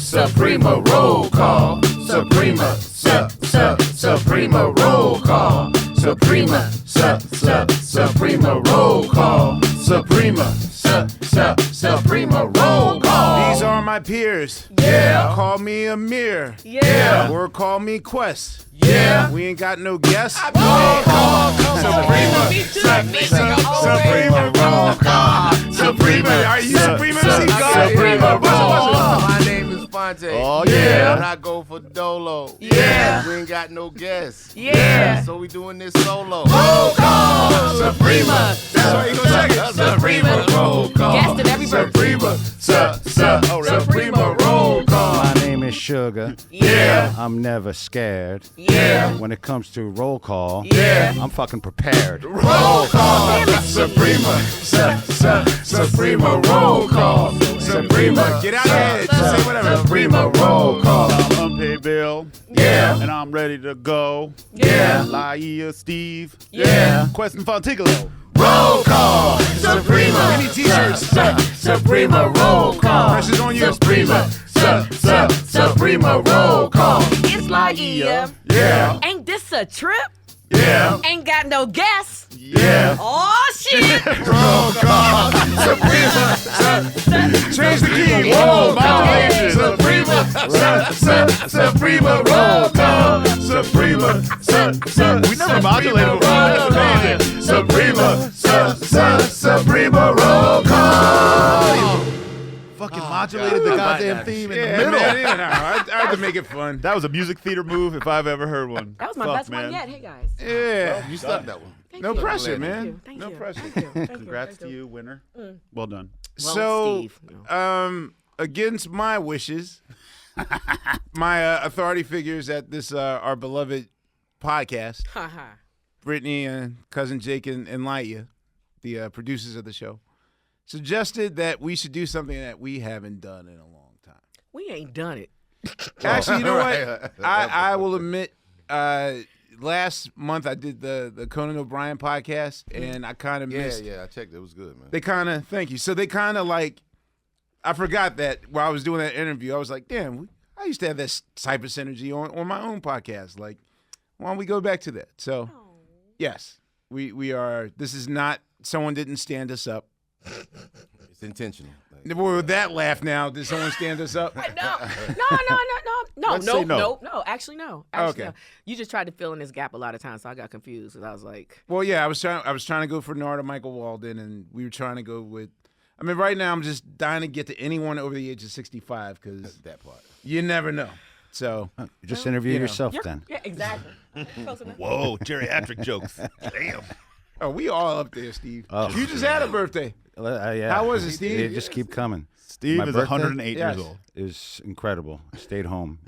Suprema roll call. Suprema roll call. Suprema roll call. Suprema roll call. These are my peers. Yeah. Call me Amir. Yeah. Or call me Quest. Yeah. We ain't got no guests. Roll call. Suprema roll call. Suprema. Are you Supreme MC? Suprema roll call. My name is Phonte. Oh, yeah. And I go for Dolo. Yeah. We ain't got no guests. Yeah. So we doing this solo. Roll call. Suprema. That's why you gonna check it. Suprema roll call. Guest in every verse. Suprema roll call. My name is Suga. Yeah. I'm never scared. Yeah. When it comes to roll call, Yeah. I'm fucking prepared. Roll call. Suprema. Suprema roll call. Suprema. Get out of here. Just say whatever. Suprema roll call. Unpaid Bill. Yeah. And I'm ready to go. Yeah. Laiya, Steve. Yeah. Questlove Phonte. Roll call. Suprema. We need t-shirts. Suprema roll call. Pressure's on you. Suprema. Suprema roll call. It's Laiya. Yeah. Ain't this a trip? Yeah. Ain't got no guests. Yeah. Oh shit! Roll call. Suprema. Change the key. Roll call. Modulation. Suprema roll call. Suprema. We never modulated before. That's amazing. Suprema roll call. Fucking modulated the goddamn theme in the Yeah, middle. man, you know, I had to make it fun. That was a music theater move if I've ever heard one. That was my Fuck, best man. one yet. Hey guys. Yeah. You stuck that one. Thank No you. pressure, Thank man. you. Thank No you. pressure. Thank you. Thank Congrats you. to you, winner. Well done. Well, So, Steve, no. against my wishes, my authority figures at this our beloved podcast, Haha. Brittany and cousin Jake and Laiya, the producers of the show, suggested that we should do something that we haven't done in a long time. We ain't done it. Actually, you know what? I will admit, last month I did the Conan O'Brien podcast, and I kind of missed. Yeah, I checked. It was good, man. They kind of, thank you. So they kind of like, I forgot that while I was doing that interview, I was like, damn, I used to have that type of synergy on my own podcast. Like, why don't we go back to that? So, yes, we are. This is not, someone didn't stand us up. It's intentional. Well, with that laugh now, did someone stand us up? No. Let's say no. No. Actually, no. Okay. No. You just tried to fill in this gap a lot of times, so I got confused. Because I was like, Well, yeah, I was trying to go for Narda Michael Walden, and we were trying to go with. I mean, right now I'm just dying to get to anyone over the age of 65 because That part. you never know. So Just interview You know. yourself then. yeah, exactly. Close enough. Whoa, geriatric jokes. Damn. oh, we all up there, Steve. Oh. You just had a birthday. Yeah. How was it, Steve? They just keep coming. Steve My is birthday? 108 Yes. years old. It was incredible. Stayed home.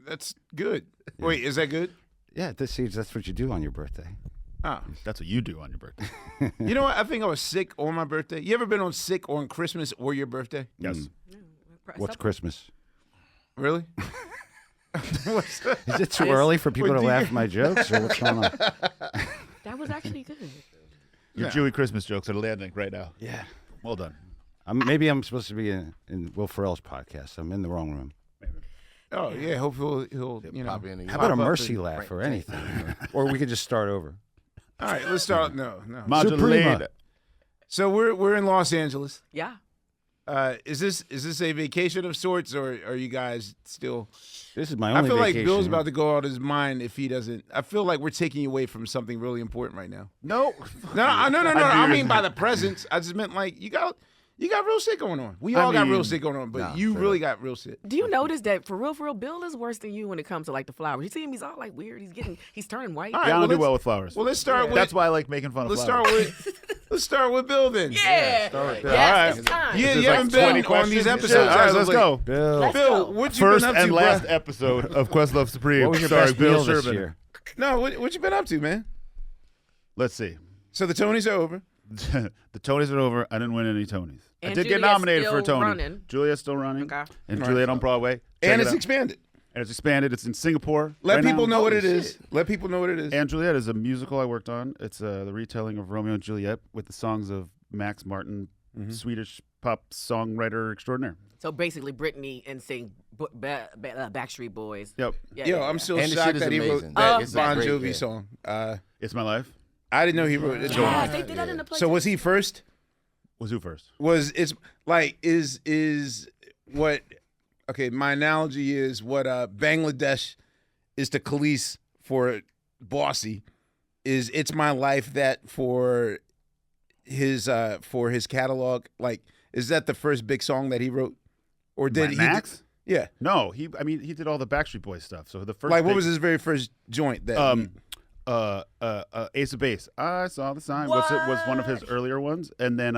That's good. Wait, is that good? Yeah, that's what you do on your birthday. Oh. That's what you do on your birthday. You know what? I think I was sick on my birthday. You ever been on sick on Christmas or your birthday? Yes. What's Christmas? Really? What's that? Is it too early for people What to do you- laugh at my jokes, or what's going on? That was actually good. Your Yeah. Jewy Christmas jokes are landing right now. Yeah. Well done. Maybe I'm supposed to be in Will Ferrell's podcast. I'm in the wrong room. Oh yeah. Hopefully he'll you know. Pop in and How about a pop up mercy and laugh crank- or anything? Or we could just start over. All right, let's start. No. Modulated. So we're in Los Angeles. Yeah. Is this a vacation of sorts, or are you guys still? This is my I only feel like vacation. Bill's about to go out of his mind if he doesn't. I feel like we're taking you away from something really important right now. No. No. I mean by the presents. I just meant like you got real shit going on. We all got real mean, shit going on, but nah, you straight really got real shit. Do you notice that for real, Bill is worse than you when it comes to like the flowers? You see him, he's all like weird. He's turning white. All right, Yeah, I don't do let's- well with flowers. Well, let's start with. That's why I like making fun of Let's flowers. start with Bill then. Yeah. Start with Bill. Yes, All right. it's time. Yeah, This you is like haven't 20 been on questions these and shit. episodes. All right, as of let's late. go. Bill. Let's Bill, go. what you First been up and to, last bruh? episode of Questlove Supreme. What was your starring best Bill meal this Sherman. year? No, what you been up to, man? Let's see. So the Tonys are over. The Tonys are over. I didn't win any Tonys. I And did get Juliet's nominated for a still Tony. running. Juliet's still running. Okay. And Right. Juliet on Broadway. Check And it it's out. expanded. And it's expanded. It's in Singapore. Let right people now. know what Holy it is. shit. Let people know what it is. And Juliet is a musical I worked on. It's the retelling of Romeo and Juliet with the songs of Max Martin, Swedish pop songwriter extraordinaire. So basically, Britney and sing Backstreet Boys. Yep. Yeah, Yo, yeah, I'm yeah. so And the shocked shit is that he wrote amazing. that It's a Bon great- Jovi yeah. song. It's My Life. I didn't know he wrote it. Yes, they did that in the play. So was he first? Was who first? It's like is what? Okay, my analogy is what Bangladesh is to Khalees for Bossy. Is It's My Life that for his catalog? Like, is that the first big song that he wrote, or did he? Max? Yeah. No, he did all the Backstreet Boys stuff. So the first Like, what big- was his very first joint? That Ace of Base. I saw the sign. Was one of his earlier ones, and then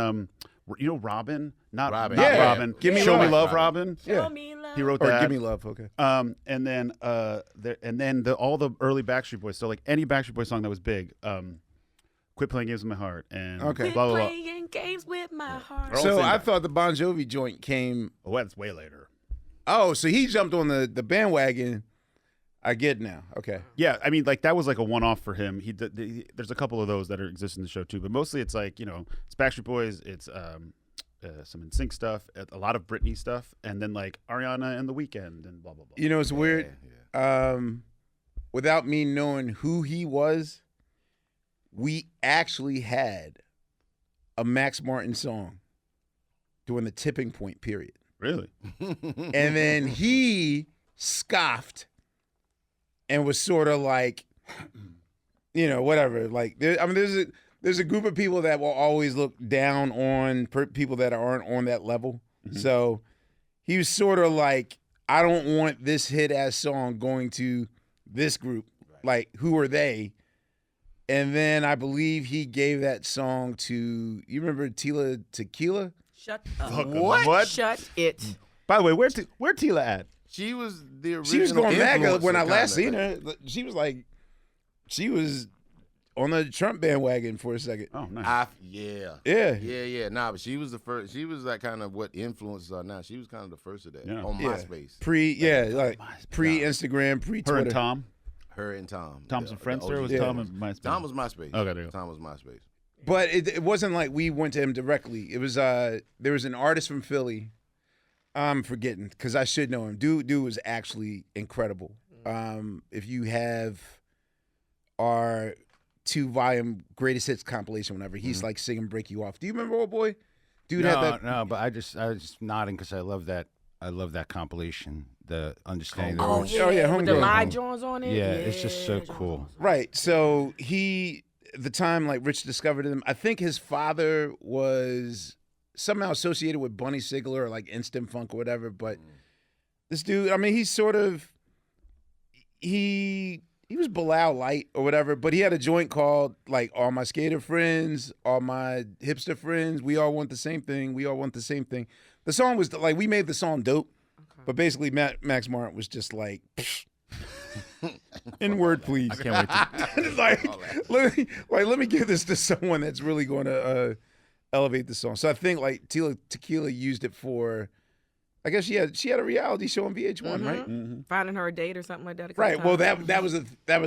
Robin, not Robin. not Yeah. Robin. Give Me Show Me Love. Love, Robin. Yeah. Show me love. He wrote or that. Give Me Love. Okay. And then all the early Backstreet Boys. So like any Backstreet Boys song that was big. Quit Playing Games with My Heart and Okay. blah blah blah. Playing games with my heart. We're all So saying I that. thought the Bon Jovi joint came. Oh, that's way later. Oh, so he jumped on the bandwagon. I get now. Okay. Yeah, I mean, like that was like a one-off for him. There's a couple of those that exist in the show too, but mostly it's like it's Backstreet Boys, it's some NSYNC stuff, a lot of Britney stuff, and then like Ariana and The Weeknd and blah blah blah. You know, it's weird. Without me knowing who he was, we actually had a Max Martin song during the tipping point period. Really? And then he scoffed and was sort of like, whatever. Like, there's a group of people that will always look down on people that aren't on that level. Mm-hmm. So he was sort of like, I don't want this hit-ass song going to this group. Right. Like, who are they? And then I believe he gave that song to, you remember Tila Tequila? Shut up. What? Shut it. By the way, where Tila at? She was the original. She was going MAGA when I influencer, last seen kinda. her. She was on the Trump bandwagon for a second. Oh, nice. Yeah. Nah, but she was the first. She was that kind of what influencers are now. She was kind of the first of that on Yeah. MySpace. Pre-Instagram, pre-Twitter. Her and Tom. Her and Tom. Tom's a friend, the or was OG. Tom and MySpace? Tom was MySpace. Okay, there you go. Tom was MySpace. But it wasn't like we went to him directly. It was there was an artist from Philly. I'm forgetting because I should know him. Dude was actually incredible. If you have our 2-volume greatest hits compilation, whenever he's like singing "Break You Off." Do you remember, old boy? Dude had that. No, but I was just nodding because I love that compilation. The understanding. the Oh, words. yeah, With the Homegrown. live Johns on it. Yeah, it's just so Johns cool. on it. Right. So the time like Rich discovered him, I think his father was somehow associated with Bunny Sigler or like Instant Funk or whatever. But this dude, I mean, he's sort of he was Bilal Light or whatever. But he had a joint called like "All My Skater Friends, All My Hipster Friends. We all want the same thing. We all want the same thing." The song was like we made the song dope, but basically Max Martin was just like. In word, please. I can't wait to. let me give this to someone that's really going to elevate the song. So I think like Tila Tequila used it for, I guess she had a reality show on VH1, right? Mm-hmm. Finding her a date or something like that. a couple Right. Well, times. that was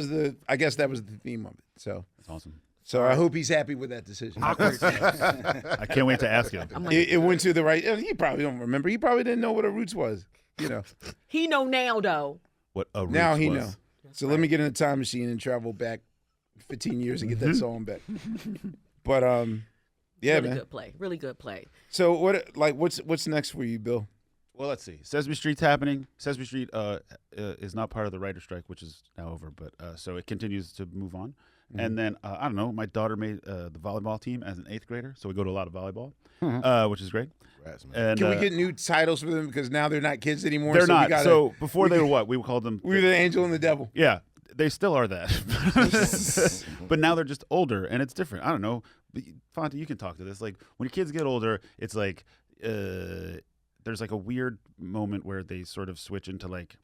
the I guess that was the theme of it. So That's awesome. I hope he's happy with that decision. I can't wait to ask him. It went to the right. He probably don't remember. He probably didn't know what a roots was. He know now though. What a Now Roots he was. know. So let me get in a time machine and travel back 15 years and get that song back. But yeah, Really man. good play. Really good play. So what's next for you, Bill? Well, let's see. Sesame Street's happening. Sesame Street is not part of the writer's strike, which is now over, but so it continues to move on. And then I don't know. My daughter made the volleyball team as an 8th grader, so we go to a lot of volleyball, which is great. Congrats, man. And Can we get new titles for them because now they're not kids anymore? they're so not. We gotta, So before they were what we called them. we were the angel and the devil. Yeah, they still are that. But now they're just older, and it's different. I don't know. Phonte, you can talk to this. Like, when your kids get older, it's like there's like a weird moment where they sort of switch into like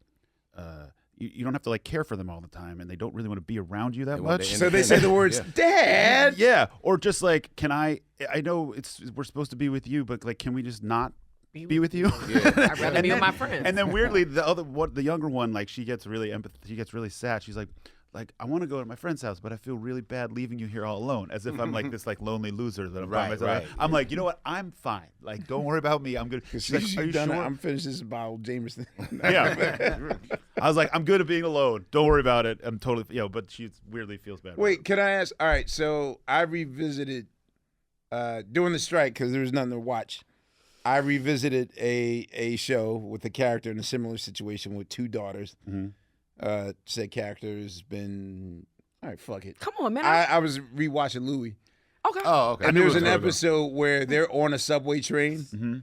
you don't have to like care for them all the time, and they don't really want to be around you that They want much. to So they say the words, "Dad." Yeah, or just like, can I know we're supposed to be with you, but like, can we just not be with you? I'd rather be with my friends. And then weirdly, the younger one, like she gets really sad. She's like, like, I want to go to my friend's house, but I feel really bad leaving you here all alone, as if I'm like this like lonely loser that I'm by myself. Right. I'm like, you know what? I'm fine. Like, don't worry about me. I'm good. She's like, are you sure? I'm finished this bottle of Jameson. Yeah. I was like, I'm good at being alone. Don't worry about it. I'm totally, but she weirdly feels bad. Wait, can I ask? All right, so I revisited during the strike because there was nothing to watch. I revisited a show with a character in a similar situation with 2 daughters. Said character has been all right. Fuck it. Come on, man. I was rewatching Louis, Okay. Oh, okay. and there was an episode where they're on a subway train,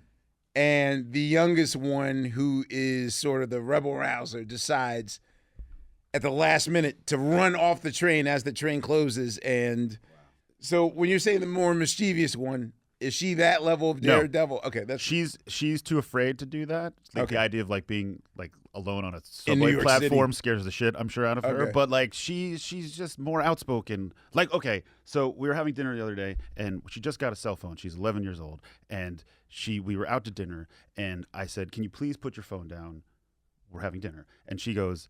and the youngest one, who is sort of the rebel rouser, decides at the last minute to run off the train as the train closes. And so, when you're saying the more mischievous one, is she that level of daredevil? Okay, that's she's too afraid to do that. Like the idea of like being like alone on a In New subway York platform City. scares the shit, I'm sure, out of her. Okay. But like she's just more outspoken. Like, okay, so we were having dinner the other day, and she just got a cell phone. She's 11 years old, and we were out to dinner, and I said, "Can you please put your phone down? We're having dinner." And she goes,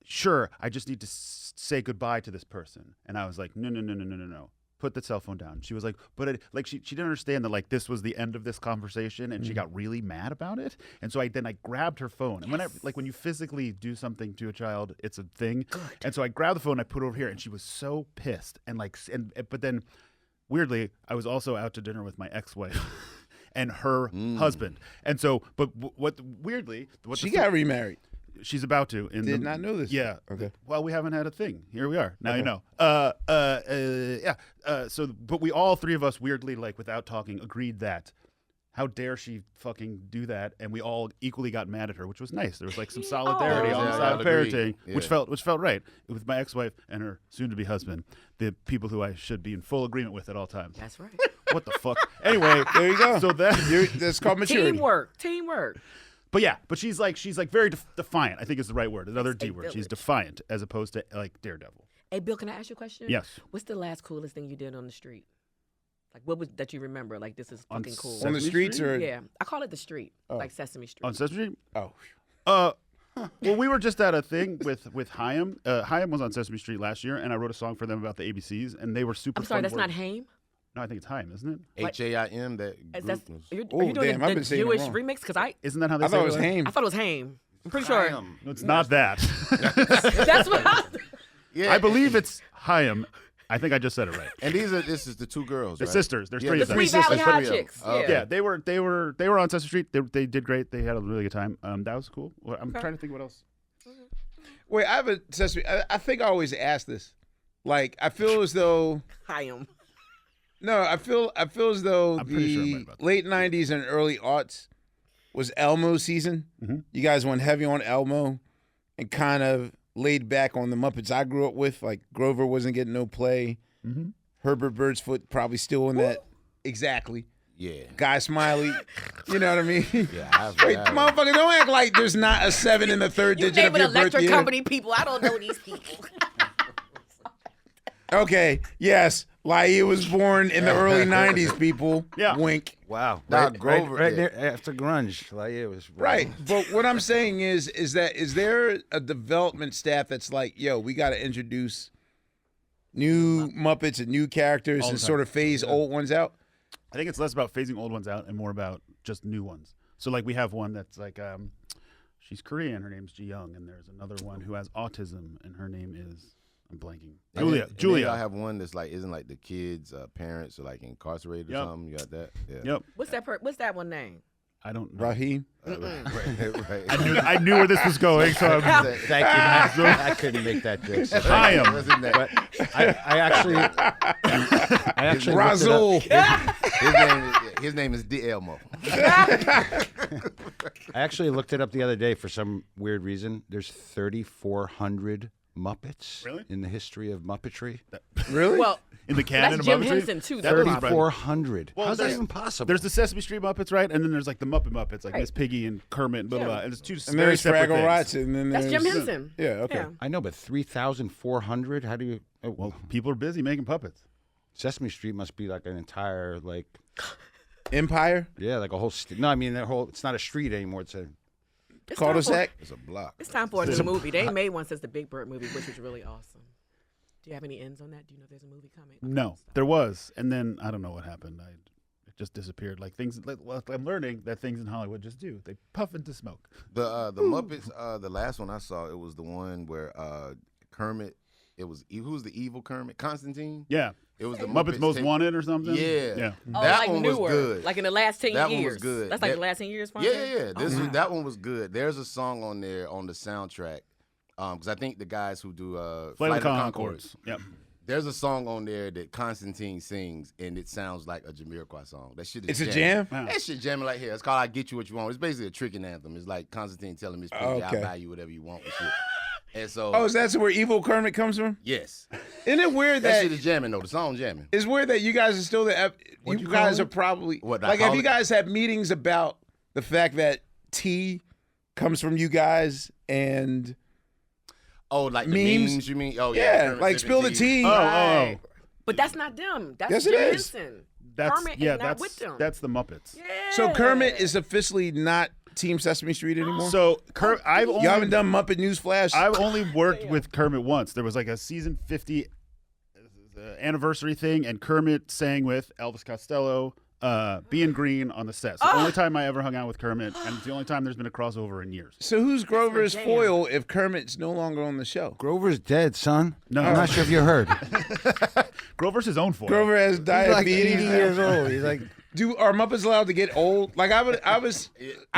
"Sure, I just need to say goodbye to this person." And I was like, No. Put the cell phone down. She was like, but she didn't understand that like this was the end of this conversation, and she got really mad about it. And so I grabbed her phone, and when you physically do something to a child, it's a thing. Good. And so I grabbed the phone, and I put it over here, and she was so pissed. But then weirdly, I was also out to dinner with my ex-wife and her husband. And so, but she got remarried. She's about to. Did not know this. Yeah. Okay. Well, we haven't had a thing. Here we are. Now you know. Yeah. But we all 3 of us weirdly, like without talking, agreed that how dare she fucking do that, and we all equally got mad at her, which was nice. There was like some solidarity on the side of parenting, which felt right with my ex-wife and her soon-to-be husband, the people who I should be in full agreement with at all times. That's right. What the fuck? Anyway, There you go. So that's called maturity. Teamwork. But she's very defiant. I think is the right word. Another D word. She's defiant as opposed to like daredevil. Hey, Bill, can I ask you a question? Yes. What's the last coolest thing you did on the street? Like, what was that you remember? Like, this is fucking cool. On the streets, or Yeah, I call it the street, like Sesame Street. On Sesame Street? oh, Well, we were just at a thing with Chaim. Chaim was on Sesame Street last year, and I wrote a song for them about the ABCs, and they were super. I'm sorry, fun that's not words. Haim. No, I think it's Chaim, isn't it? HAIM. That group was- Are you Oh, doing damn, I've the been saying it Jewish wrong. remix? Because Isn't that how they I say thought it was like? Haim. I thought it was Haim. I'm pretty sure. Chaim. No, it's not that. That's what Yeah. I believe it's Chaim. I think I just said it right. And this is the 2 girls. They're right? sisters. There's Yeah, 3 the of them. Three Valley sisters. High Three of them. chicks. Oh, okay. Yeah, they were on Sesame Street. They did great. They had a really good time. That was cool. Well, I'm trying to think what else. wait, I have a Sesame. I think I always ask this. Like, I feel as though Haim. no, I feel as though I'm pretty sure I'm right the about that. late '90s and early aughts was Elmo season. Mhm. You guys went heavy on Elmo and kind of laid back on the Muppets I grew up with. Like Grover wasn't getting no play. Mhm. Herbert Birdsfoot probably still in that. Exactly. Yeah. Guy Smiley. You know what I mean? Yeah. Wait, motherfucker, don't act like there's not a 7 in the third You digit of naming your birth electric year. company people. I don't know these people. Okay, yes. Laiya was born in the early 90s, people. Yeah. Wink. Wow. Nah, Grover, right yeah. there after grunge. Like, it was Right. But what I'm saying is there a development staff that's like, yo, we got to introduce new Muppets and new characters All the and time. sort of phase old ones out? I think it's less about phasing old ones out and more about just new ones. So like we have one that's like she's Korean, her name's Ji Young, and there's another one who has autism and her name is I'm blanking. Juliet. I have one that's like isn't like the kids' parents are like incarcerated or Yep. something. You got that? Yeah. Yep. What's that one name? I don't know. Raheem? Right. I knew where this was going, so I'm Thank you. I couldn't make that joke. So I am. Wasn't that? but I actually looked it up. His name is D'Elmo. I actually looked it up the other day for some weird reason. There's 3,400 Muppets Really? in the history of Muppetry. Really? Well, in the canon that's of Jim Muppetry. Henson too. That That's was 3,400. Well, How's that there's- even possible? There's the Sesame Street Muppets, right? And then there's like the Muppet Muppets, like Right. Miss Piggy and Kermit and blah, blah, blah. And it's two and very there's separate Fraggle things. Rots, and then That's there's... Jim Henson. Yeah, okay. Yeah. I know, but 3,400? How do you... Oh, Well, people are busy making puppets. Sesame Street must be like an entire, like... Empire? Yeah, like a whole... No, I mean, it's not a street anymore. It's a... It's time for- Cul-de-sac? It's a block. It's time for a new movie. They ain't made one since the Big Bird movie, which was really awesome. Do you have any ends on that? Do you know if there's a movie coming? No, there was, and then I don't know what happened. It just disappeared. Like things. Well, I'm learning that things in Hollywood just do. They puff into smoke. The Muppets. The last one I saw, it was the one where Kermit. It was who's the evil Kermit? Constantine. Yeah, it was the Muppets Most take- Wanted or something. Yeah. Oh, That like one newer, was good. like in the last 10 That years. one was good. That's like That- the last 10 years. Phonte? Yeah. That one was good. There's a song on there on the soundtrack, because I think the guys who do Flight of the Conchords. Conchords. Yep. There's a song on there that Constantine sings, and it sounds like a Jamiroquai song. That shit is It's a jam? Wow. That shit jamming like hell. It's called "I Get You What You Want." It's basically a tricking anthem. It's like Constantine telling Miss Piggy, Okay. "I'll buy you whatever you want" and shit. And so, Oh, is that where Evil Kermit comes from? yes, Isn't it weird that that shit is jamming though. The song jamming. it's weird that you guys are still you you guys call are it? probably What, I like have call you it? guys had meetings about the fact that T comes from you guys and Oh, like the Memes? memes you mean? Oh yeah, yeah, Kermit like sipping spill the tea. Oh. But that's not them. That's Yes, it Jim is. Henson. That's Kermit yeah. is not That's with them. that's the Muppets. Yeah. So Kermit is officially not Team Sesame Street anymore. So I've only you haven't done Muppet News Flash. I've only worked with Kermit once. There was like a season 50 anniversary thing, and Kermit sang with Elvis Costello, being green on the set. It's the only time I ever hung out with Kermit, and it's the only time there's been a crossover in years. So who's Grover's Damn. foil if Kermit's no longer on the show? Grover's dead, son. No. I'm not sure if you heard. Grover's his own foil. Grover has He's like diabetes. 80 years old. He's like, Are Muppets allowed to get old? Like I No,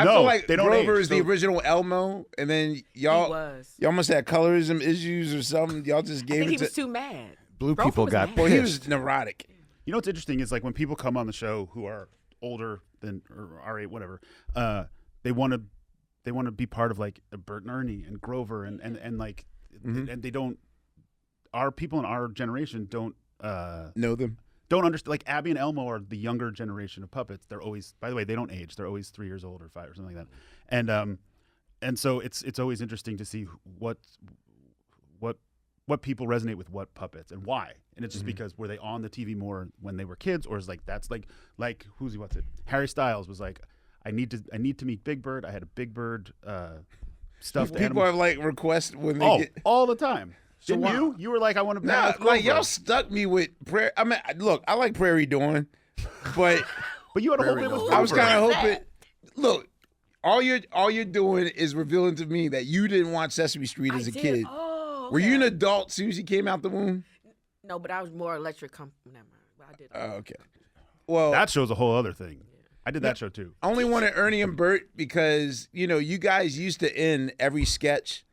feel like they don't Grover age. is the So- original Elmo, and then He y'all was. must have colorism issues or something. Y'all just I gave think he it was to. too mad. blue Grover people was got mad. Well, he pissed. was neurotic. You know what's interesting is like when people come on the show who are older than or our age, whatever, they want to be part of like Bert and Ernie and Grover and like and they don't. Our people in our generation don't Know them. understand. Like Abby and Elmo are the younger generation of puppets. They're always, by the way, they don't age. They're always 3 years old or 5 or something like that. And so it's always interesting to see what people resonate with what puppets and why. And it's just because were they on the TV more when they were kids, or is like that's like what's it? Harry Styles was like, I need to meet Big Bird. I had a Big Bird stuffed People animal. have like requests when they get. All the time. So Didn't why- you? You were like, I want to. Nah, like y'all stuck me with Prairie. I mean, look, I like Prairie Dawn, but But you had a whole Very bit with good. I was Grover. kind of What's hoping. that? Look, all you're doing is revealing to me that you didn't watch Sesame Street as a kid. Oh, Were you an okay. adult as soon as you came out the womb? No, but I was more electric. Never mind. But I did. Oh, okay. Well, That show's a whole other thing. I did that show too. I only wanted Ernie and Bert because you guys used to end every sketch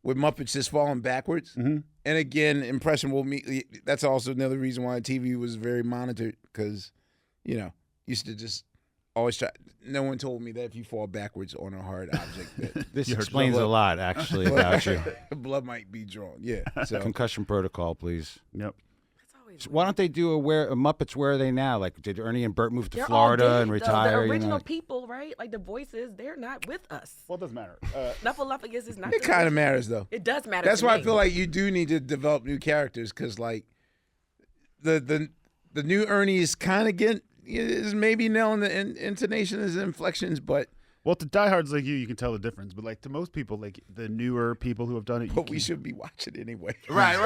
with Muppets just falling backwards. Mm-hmm. And again, impressionable me. That's also another reason why TV was very monitored because, used to just always try. No one told me that if you fall backwards on a hard object, that This You heard explains blood. a lot, actually, about you. blood might be drawn. Yeah. So Concussion protocol, please. Yep. It's always Why don't they do a Muppets? Where are they now? Like, did Ernie and Bert move to They're all Florida dead, and though. retire? The original people, right? Like the voices, they're not with us. Well, it doesn't matter. Snuffleupagus is not. it the kind of original. matters though. It does matter. That's to why I me. feel like you do need to develop new characters because like the new Ernie is kind of getting is maybe nailing the intonation, his inflections, but Well, to diehards like you can tell the difference. But like to most people, like the newer people who have done it, you but we can't- should be watching anyway. Right.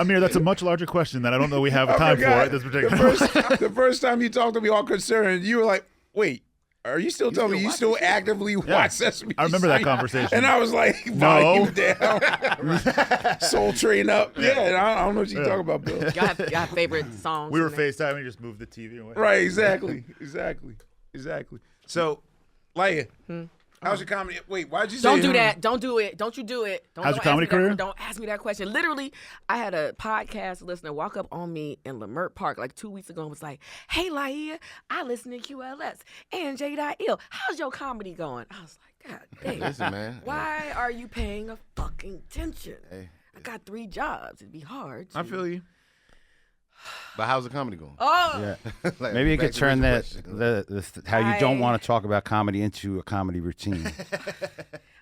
Amir, that's a much larger question that I don't know we have time for forgot. at this particular moment. The first time you talked to me all concerned, you were like, "Wait, are you still telling me you still actively watch Sesame I remember that Street?" conversation. And I was like, volume down, Soul Train up. Yeah, and I don't know what you talking about, Bill. y'all have favorite songs. We were from there? FaceTiming, you just moved the TV away. Right, exactly. So, Laiya, how's your comedy? Wait, why'd you say Don't do that. Don't do it. Don't you do it. Don't, How's don't your comedy ask me that- career? Don't ask me that question. Literally, I had a podcast listener walk up on me in Lamert Park like 2 weeks ago and was like, "Hey, Laiya, I listen to QLS and J.Ill. How's your comedy going?" I was like, "God damn. Listen, man. Why are you paying a fucking attention? Hey. I got 3 jobs. It'd be hard. I to- feel you. But how's the comedy going? Oh, Like, Maybe you back could to turn that Rich's question. how you don't I- want to talk about comedy into a comedy routine.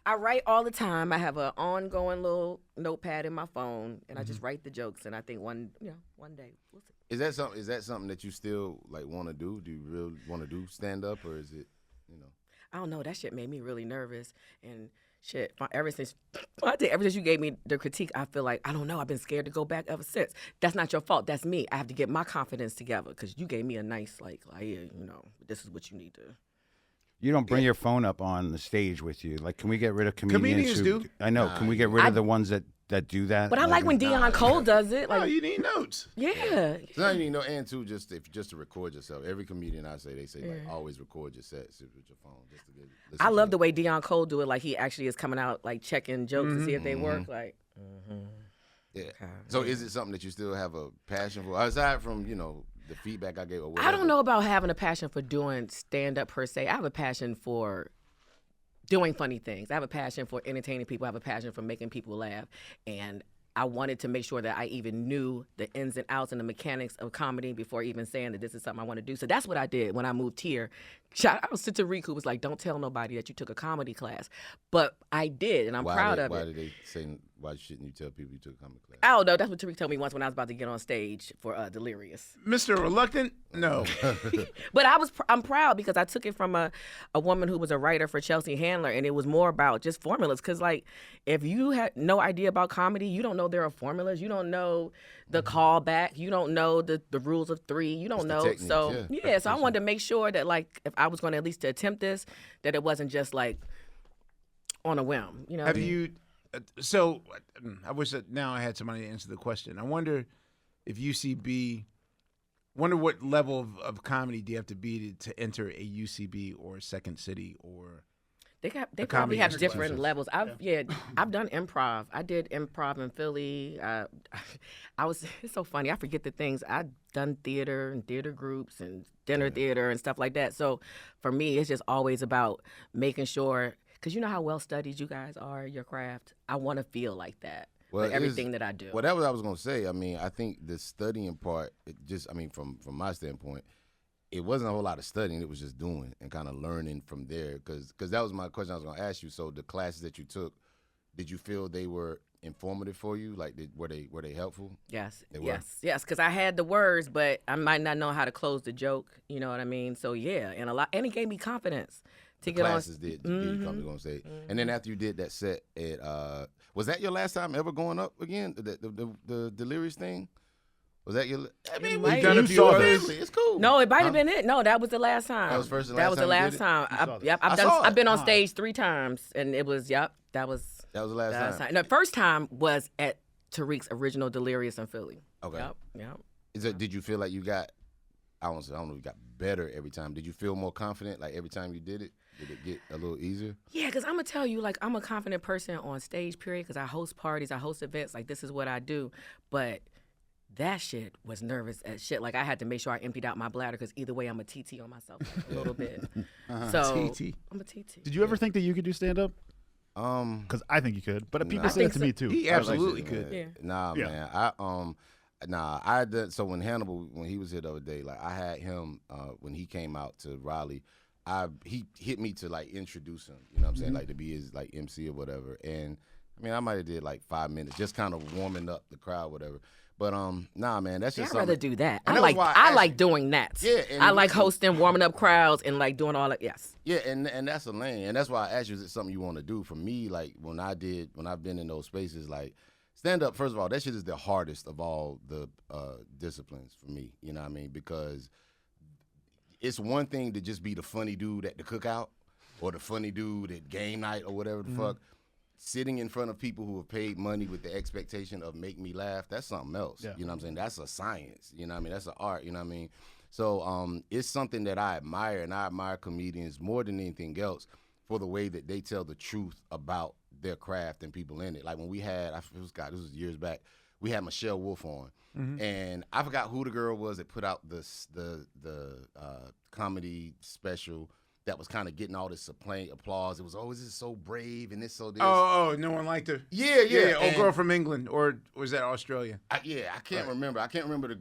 I write all the time. I have an ongoing little notepad in my phone, and I just write the jokes. And I think one day we'll see. Is that something that you still like want to do? Do you really want to do stand up, or is it, I don't know. That shit made me really nervous. And shit, ever since you gave me the critique, I feel like, I don't know, I've been scared to go back ever since. That's not your fault. That's me. I have to get my confidence together because you gave me a nice, like, you know, this is what you need to. You don't bring your phone up on the stage with you. Like, can we get rid of Comedians do. I know. Can we get rid of the ones that do that? But I like when Deion Cole does it. Like, Oh, you need notes. yeah. So now you know, and too, just to record yourself. Every comedian I say, they say like always record your sets with your phone just to get. I love the way Deion Cole do it. Like, he actually is coming out, like, checking jokes to see if they work. Like, Yeah. So is it something that you still have a passion for, aside from the feedback I gave? Or I don't know about having a passion for doing stand-up per se. I have a passion for doing funny things. I have a passion for entertaining people. I have a passion for making people laugh. And I wanted to make sure that I even knew the ins and outs and the mechanics of comedy before even saying that this is something I want to do. So that's what I did when I moved here. Shout out to Tariq, who was like, don't tell nobody that you took a comedy class. But I did, and I'm proud of it. Why did they say, why shouldn't you tell people you took a comedy class? I don't know. That's what Tariq told me once when I was about to get on stage for Delirious. Mr. Reluctant? No. But I'm proud because I took it from a woman who was a writer for Chelsea Handler, and it was more about just formulas. Because, like, if you had no idea about comedy, you don't know there are formulas. You don't know the callback. You don't know the rules of three. You don't know. techniques, So, yeah. so I wanted to make sure that, like, if I was going to at least attempt this, that it wasn't just, like, on a whim. You know Have what I mean? you? So I wish that now I had somebody to answer the question. I wonder if UCB. Wonder what level of comedy do you have to be to enter a UCB or a Second City or? They comedy probably have masterclass. different levels. I've done improv. I did improv in Philly. It's so funny. I forget the things. I've done theater and theater groups and dinner theater and stuff like that. So for me, it's just always about making sure, because you know how well studied you guys are, your craft. I want to feel like that. Well, with everything that I do. Well, that was what I was gonna say. I mean, I think the studying part, from my standpoint, it wasn't a whole lot of studying. It was just doing and kind of learning from there. Because that was my question I was gonna ask you. So the classes that you took, did you feel they were informative for you? Like, were they helpful? Yes, They were? yes. Because I had the words, but I might not know how to close the joke. You know what I mean? So yeah, and it gave me confidence to get Classes on. did you come to on stage. And then after you did that set at was that your last time ever going up again? The Delirious thing? Was that your? I mean, might We've done a you few saw others. it. It's cool. No, it might have been it. No, that was the last time. That was first and That last was the time you last did it? time. You saw this. I saw I've been on it. stage 3 times, and it was that was That was the last time. And the first time was at Tariq's original Delirious in Philly. Okay. Yep. Did you feel like you got? I don't know. You got better every time. Did you feel more confident? Like every time you did it, did it get a little easier? Yeah, because I'm gonna tell you, like, I'm a confident person on stage. Period. Because I host parties, I host events. Like, this is what I do. But that shit was nervous as shit. Like, I had to make sure I emptied out my bladder because either way, I'm a TT on myself a little bit. So TT. I'm a TT. Did you ever think that you could do stand up? Because I think you could, but people say that to me too. He I was like, absolutely shit, could. man. Yeah. Nah, Yeah. man. I did. So when Hannibal, when he was here the other day, like I had him when he came out to Raleigh. He hit me to like introduce him. You know what I'm saying? Like to be his like MC or whatever. And I mean, I might have did like 5 minutes, just kind of warming up the crowd, whatever. But nah, man, that's Yeah, just I'd rather something. do that. And I that was like why I asked like you. doing that. Yeah, and I me like too. hosting, warming up crowds, and like doing all that. Yes. Yeah, and that's a lane, and that's why I asked you, is it something you want to do? For me, like when I've been in those spaces, like stand up. First of all, that shit is the hardest of all the disciplines for me. You know what I mean? Because it's one thing to just be the funny dude at the cookout or the funny dude at game night or whatever the fuck. Sitting in front of people who have paid money with the expectation of make me laugh, that's something else. Yeah. You know what I'm saying? That's a science. You know what I mean? That's an art. You know what I mean? So it's something that I admire, and I admire comedians more than anything else for the way that they tell the truth about their craft and people in it. Like when we had, this was years back, we had Michelle Wolf on, and I forgot who the girl was that put out the comedy special that was kind of getting all this applause. It was, this is so brave and this so this. Oh, no one liked her. Yeah. Old girl from England, or was that Australia? I can't remember. I can't remember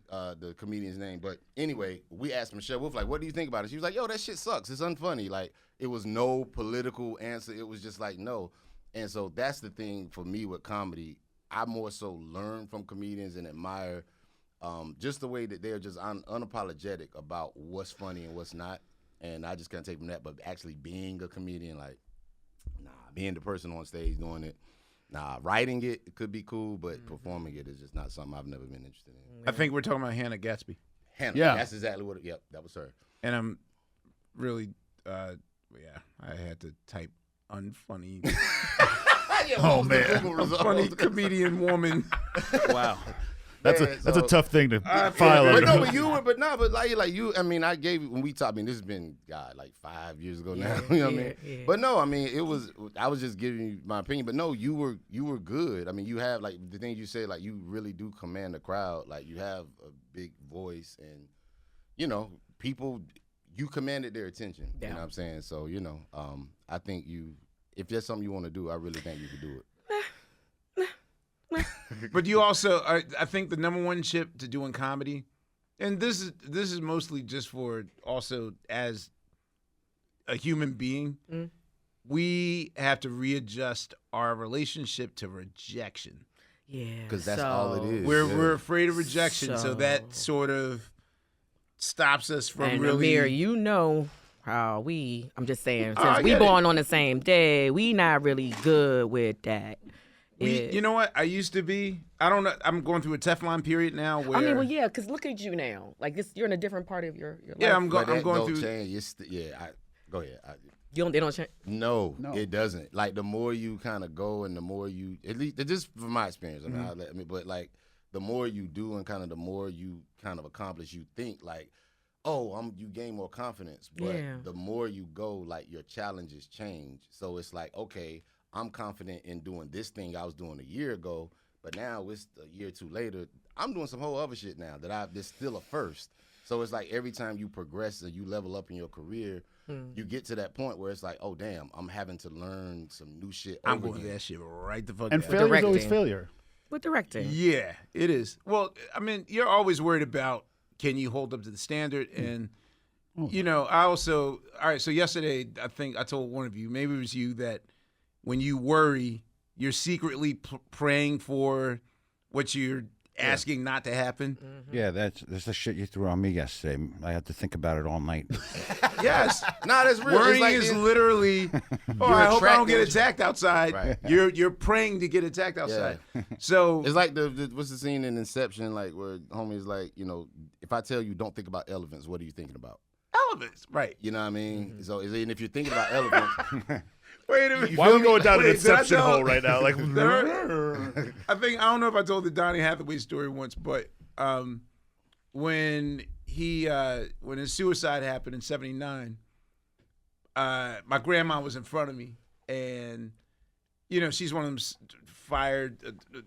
the comedian's name. But anyway, we asked Michelle Wolf, like, what do you think about it? She was like, yo, that shit sucks. It's unfunny. Like, it was no political answer. It was just like, no. And so that's the thing for me with comedy. I more so learn from comedians and admire just the way that they're just unapologetic about what's funny and what's not. And I just can't take from that. But actually being a comedian, like, Nah, being the person on stage doing it. Nah, writing it could be cool, but performing it is just not something I've never been interested in. I think we're talking about Hannah Gatsby. Hannah, Yeah. that's exactly what. Yep, that was her. And I'm really, I had to type unfunny, Oh funny comedian woman. Wow. That's Yeah, a so- tough thing to file But under. no, but like you. I mean, I gave you when we talked. I mean, this has been like 5 years ago now. You know what I mean? yeah. But no, I mean, I was just giving you my opinion. But no, you were good. I mean, you have like the things you said. Like you really do command the crowd. Like you have a big voice, and you know, people. You commanded their attention. Yeah. You know what I'm saying? So you know, I think if there's something you want to do, I really think you could do it. But you also, I think the number one chip to doing comedy, and this is mostly just for also as a human being, we have to readjust our relationship to rejection. Yeah. Because that's all it is. We're afraid of rejection, so So- that sort of stops us from And really. Amir, you know how I'm just saying, Oh, I since we get it. born on the same day, we not really good with that. You know what? I used to be. I don't know. I'm going through a Teflon period now where. I mean, well, yeah, because look at you now. Like this, you're in a different part of your life. yeah, I'm But going that don't through. change. Go ahead. They don't change. No, it doesn't. Like the more you kind of go, and the more you, at least just from my experience. I mean, but like the more you do, and kind of the more you kind of accomplish, you think like, oh, you gain more confidence. But Yeah. the more you go, like your challenges change. So it's like, okay, I'm confident in doing this thing I was doing a year ago, but now it's a year or two later. I'm doing some whole other shit now that's still a first. So it's like every time you progress and you level up in your career, you get to that point where it's like, oh damn, I'm having to learn some new shit. I'm over going through again. that shit right the fuck And down. failure is always Directing. failure. With directing. Yeah, it is. Well, I mean, you're always worried about can you hold up to the standard, and you know, I also. All right, so yesterday, I think I told one of you, maybe it was you, that when you worry, you're secretly praying for what you're asking not to happen. Yeah, that's the shit you threw on me yesterday. I had to think about it all night. Yes. Nah, that's real. Worrying It's like is literally, oh, I hope I don't get attacked outside. Right. You're praying to get attacked outside. So It's like what's the scene in Inception, like where homie's like, you know, if I tell you don't think about elephants, what are you thinking about? elephants, right? You know what I mean? So and if you're thinking about elephants, Wait a minute. Why are we going down an Wait, did I Inception tell- hole right now? Like, I don't know if I told the Donny Hathaway story once, but when his suicide happened in '79, my grandma was in front of me, and you know she's one of them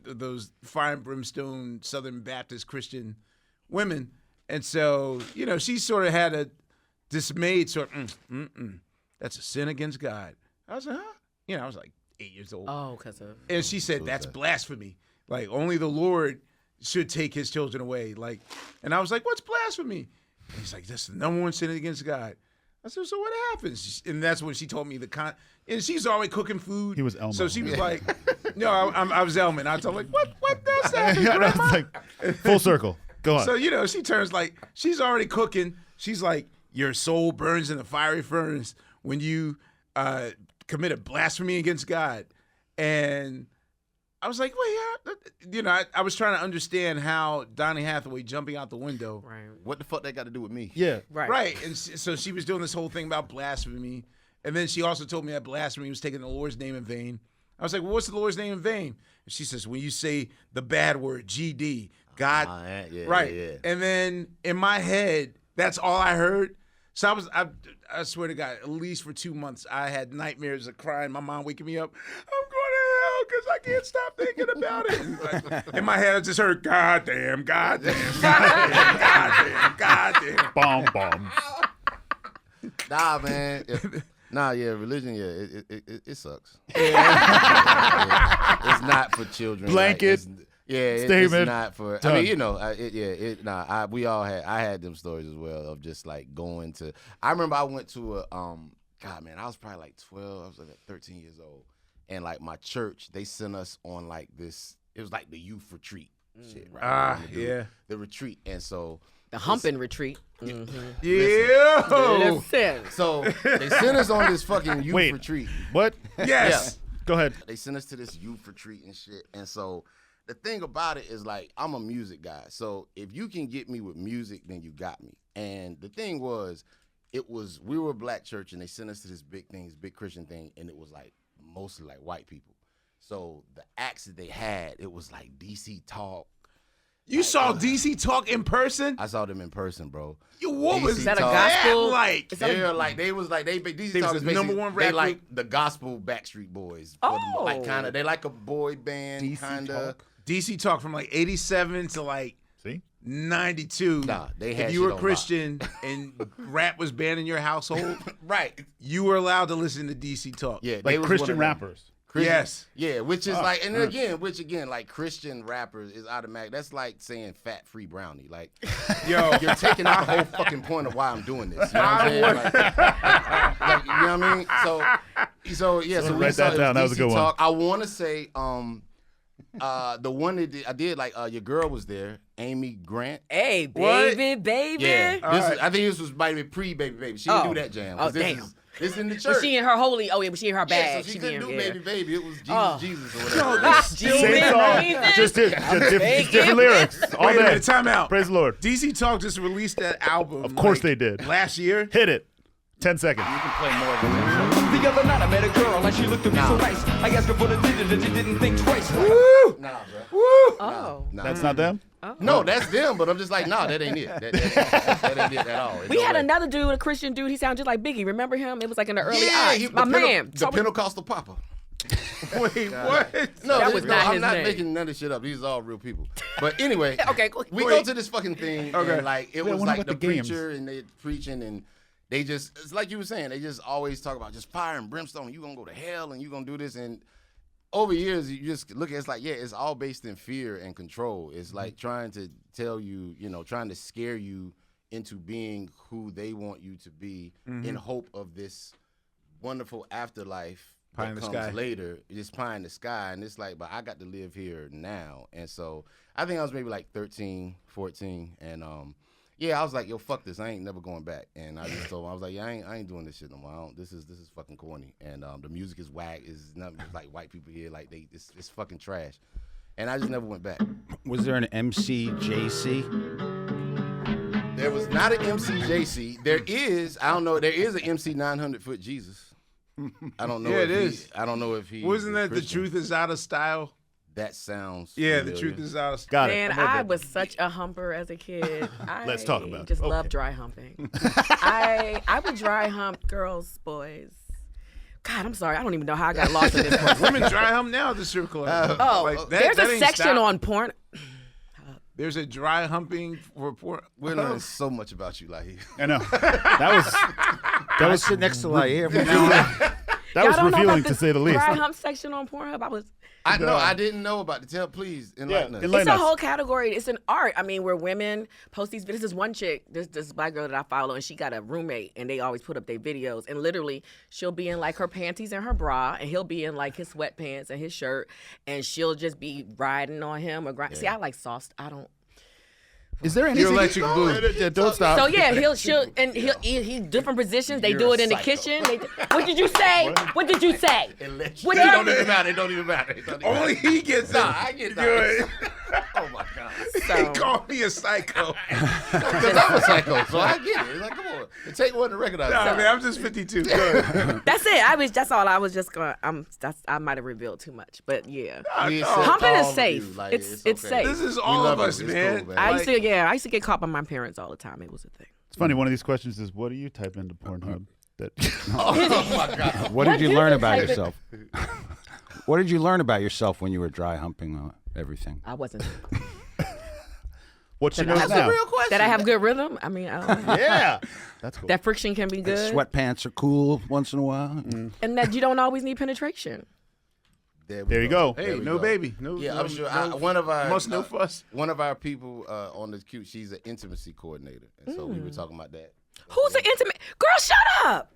those fire and brimstone Southern Baptist Christian women, and so you know she sort of had a dismayed sort of that's a sin against God. I was like, huh? You know, I was like 8 years old. Oh, because of. And she said, that's blasphemy. Like, only the Lord should take his children away. Like, and I was like, what's blasphemy? And he's like, that's the number one sin against God. I said, so what happens? And that's when she told me and she's always cooking food. He was Elmo. So she was like, no, I was Elman. I told her, like, what does that? yeah, no, it's like full circle. Go on. So, you know, she turns like, she's already cooking. She's like, your soul burns in the fiery furnace when you commit a blasphemy against God. And I was like, wait, you know, I was trying to understand how Donny Hathaway jumping out the window. Right. what the fuck that got to do with me? yeah. Right. Right. And so she was doing this whole thing about blasphemy. And then she also told me that blasphemy was taking the Lord's name in vain. I was like, well, what's the Lord's name in vain? And she says, when you say the bad word, GD, God. Right. Yeah. And then in my head, that's all I heard. So I swear to God, at least for 2 months, I had nightmares of crying, my mom waking me up. I'm going to hell because I can't stop thinking about it. And like, in my head, I just heard, God damn, God damn, God damn, God damn, God damn. Bomb, bomb. Nah, man. Religion, it sucks. It's not for children. Blanket It's statement. not for. Done. I mean, you know, I had them stories as well of just like going to. I remember I went to a God, man, I was probably like 12. I was like 13 years old, and like my church, they sent us on like this. It was like the youth retreat shit, right? Ah, We were gonna do yeah. the retreat, and so The humping retreat. Mm-hmm. Yeah. Listen. So they sent us on this fucking youth Wait. retreat. What? Yes. Go ahead. They sent us to this youth retreat and shit. And so the thing about it is, like, I'm a music guy. So if you can get me with music, then you got me. And the thing was, we were a black church, and they sent us to this big Christian thing, and it was like mostly like white people. So the acts that they had, it was like DC Talk. You saw DC Talk in person? I saw them in person, bro. What was DC that a Talk. gospel? Like? They're like DC was Talk the is number basically, one they rap like group? the gospel Backstreet Boys. Oh. Like kind of, they like a boy band kind of. DC Talk from like 87 to like See? 92. Nah, they had if you shit were on Christian and rap was banned in your household, Right. you were allowed to listen to DC Talk. Yeah, they Like was Christian one of them. rappers. Yes. Yeah, which is like, and again, like Christian rappers is automatic. That's like saying fat free brownie. Like, Yo, you're taking out the whole fucking point of why I'm doing this. You know what I'm saying? Like, you know what I mean? So yeah. So we write saw that down. That was a DC good one. Talk. I want to say, the one that I did, like, your girl was there, Amy Grant. Hey, What? baby. Yeah, right. I think this was maybe pre-baby. She didn't do that jam. 'cause Oh, damn. This is in the church. Was she in her holy? Oh yeah, was she in her Yeah, bag? so she being couldn't do there. baby. It was Jesus, Oh. Jesus or whatever. Jesus, Same song. Jesus. Just different lyrics. All wait a day. minute, time out. Praise the Lord. DC Talk just released that album. Of course like, they did. Last year. Hit it. 10 seconds. You can play more of it. The other night I met a girl and she looked at me so nice. I asked her for the digits and she didn't think twice. Nah, bro. Oh. Nah. That's not them? No, that's them, but I'm just like, nah, that ain't it. That ain't it at all. It's We no had way. another dude, a Christian dude. He sounded just like Biggie. Remember him? It was like in the early Yeah, odds. My man. The Pentecostal Papa. Wait, what? No, That was not I'm his not name. making none of this shit up. These are all real people. But anyway, Okay, cool. we go to this fucking thing, Okay. and like it Yeah, was what like about the the games? preacher and they preaching, and they just, it's like you were saying, they just always talk about just fire and brimstone. You gonna go to hell, and you gonna do this, and over years you just look at it's like, yeah, it's all based in fear and control. It's like trying to tell you, trying to scare you into being who they want you to be in hope of this wonderful afterlife Pie in that the comes sky. later. It's pie in the sky, and it's like, but I got to live here now. And so I think I was maybe like 13, 14, and yeah, I was like, yo, fuck this. I ain't never going back. And I just told him, I was like, yeah, I ain't doing this shit no more. This is fucking corny. And the music is whack. It's nothing like white people here. Like it's fucking trash. And I just never went back. Was there an MCJC? There was not an MCJC. There is, I don't know, there is an MC 900 Foot Jesus. I don't know Yeah, if it he, is. I don't know if he Wasn't that The Christian. Truth is Out of Style? That sounds Yeah, familiar. The Truth is Out of Style. Got Man, it. I'm with I it. was such a humper as a kid. Let's talk about it. Just Okay. love dry humping. I would dry hump girls, boys. God, I'm sorry. I don't even know how I got lost in this one. Women dry hump now at the strip club. There's a section on porn. There's a dry humping report. We're learning so much about you, Laiya. I know. That was Sit next to Laiya. that Y'all was don't know revealing about to the say the least. dry hump section on Pornhub. I know, I didn't know about it. Please enlighten us. enlighten It's a us. whole category. It's an art. I mean, where women post these videos. This one chick, this black girl that I follow, and she got a roommate, and they always put up their videos. And literally, she'll be in like her panties and her bra, and he'll be in like his sweatpants and his shirt, and she'll just be riding on him or grind. See, I like soft. I don't. Is there Your anything? electric blue. Yeah, don't stop. So yeah, he different positions. They do it in the kitchen. What did you say? What did you say? What It did don't you? even matter. It don't even matter. Only he gets Nah, it. I get Good. that. Oh my god. He So, called me a psycho. Because I'm a psycho, so I get it. It's like, come on. It take one to recognize Nah, it. man, I'm just 52. Good. that's it. That's all. I was just gonna. I might have revealed too much, but yeah. We accept Humping all is of safe. you, like, It's okay. safe. This is We all love of you. us, It's man. cool, man. I used to get caught by my parents all the time. It was a thing. It's funny. One of these questions is, what do you type into Pornhub? That Oh my god. What did you learn about type it- yourself? What did you learn about yourself when you were dry humping everything? I wasn't. what she That's knows a now? Real question. That I have good rhythm. I mean, Yeah, that's cool. that friction can be good, Sweatpants are cool once in a while. and that you don't always need penetration. There you go. Hey, There we no go. baby. No, Yeah, no, I'm sure. no, One of our no fuss. One of our people on the queue, she's an intimacy coordinator, and so we were talking about that. Who's the intimate girl? Shut up.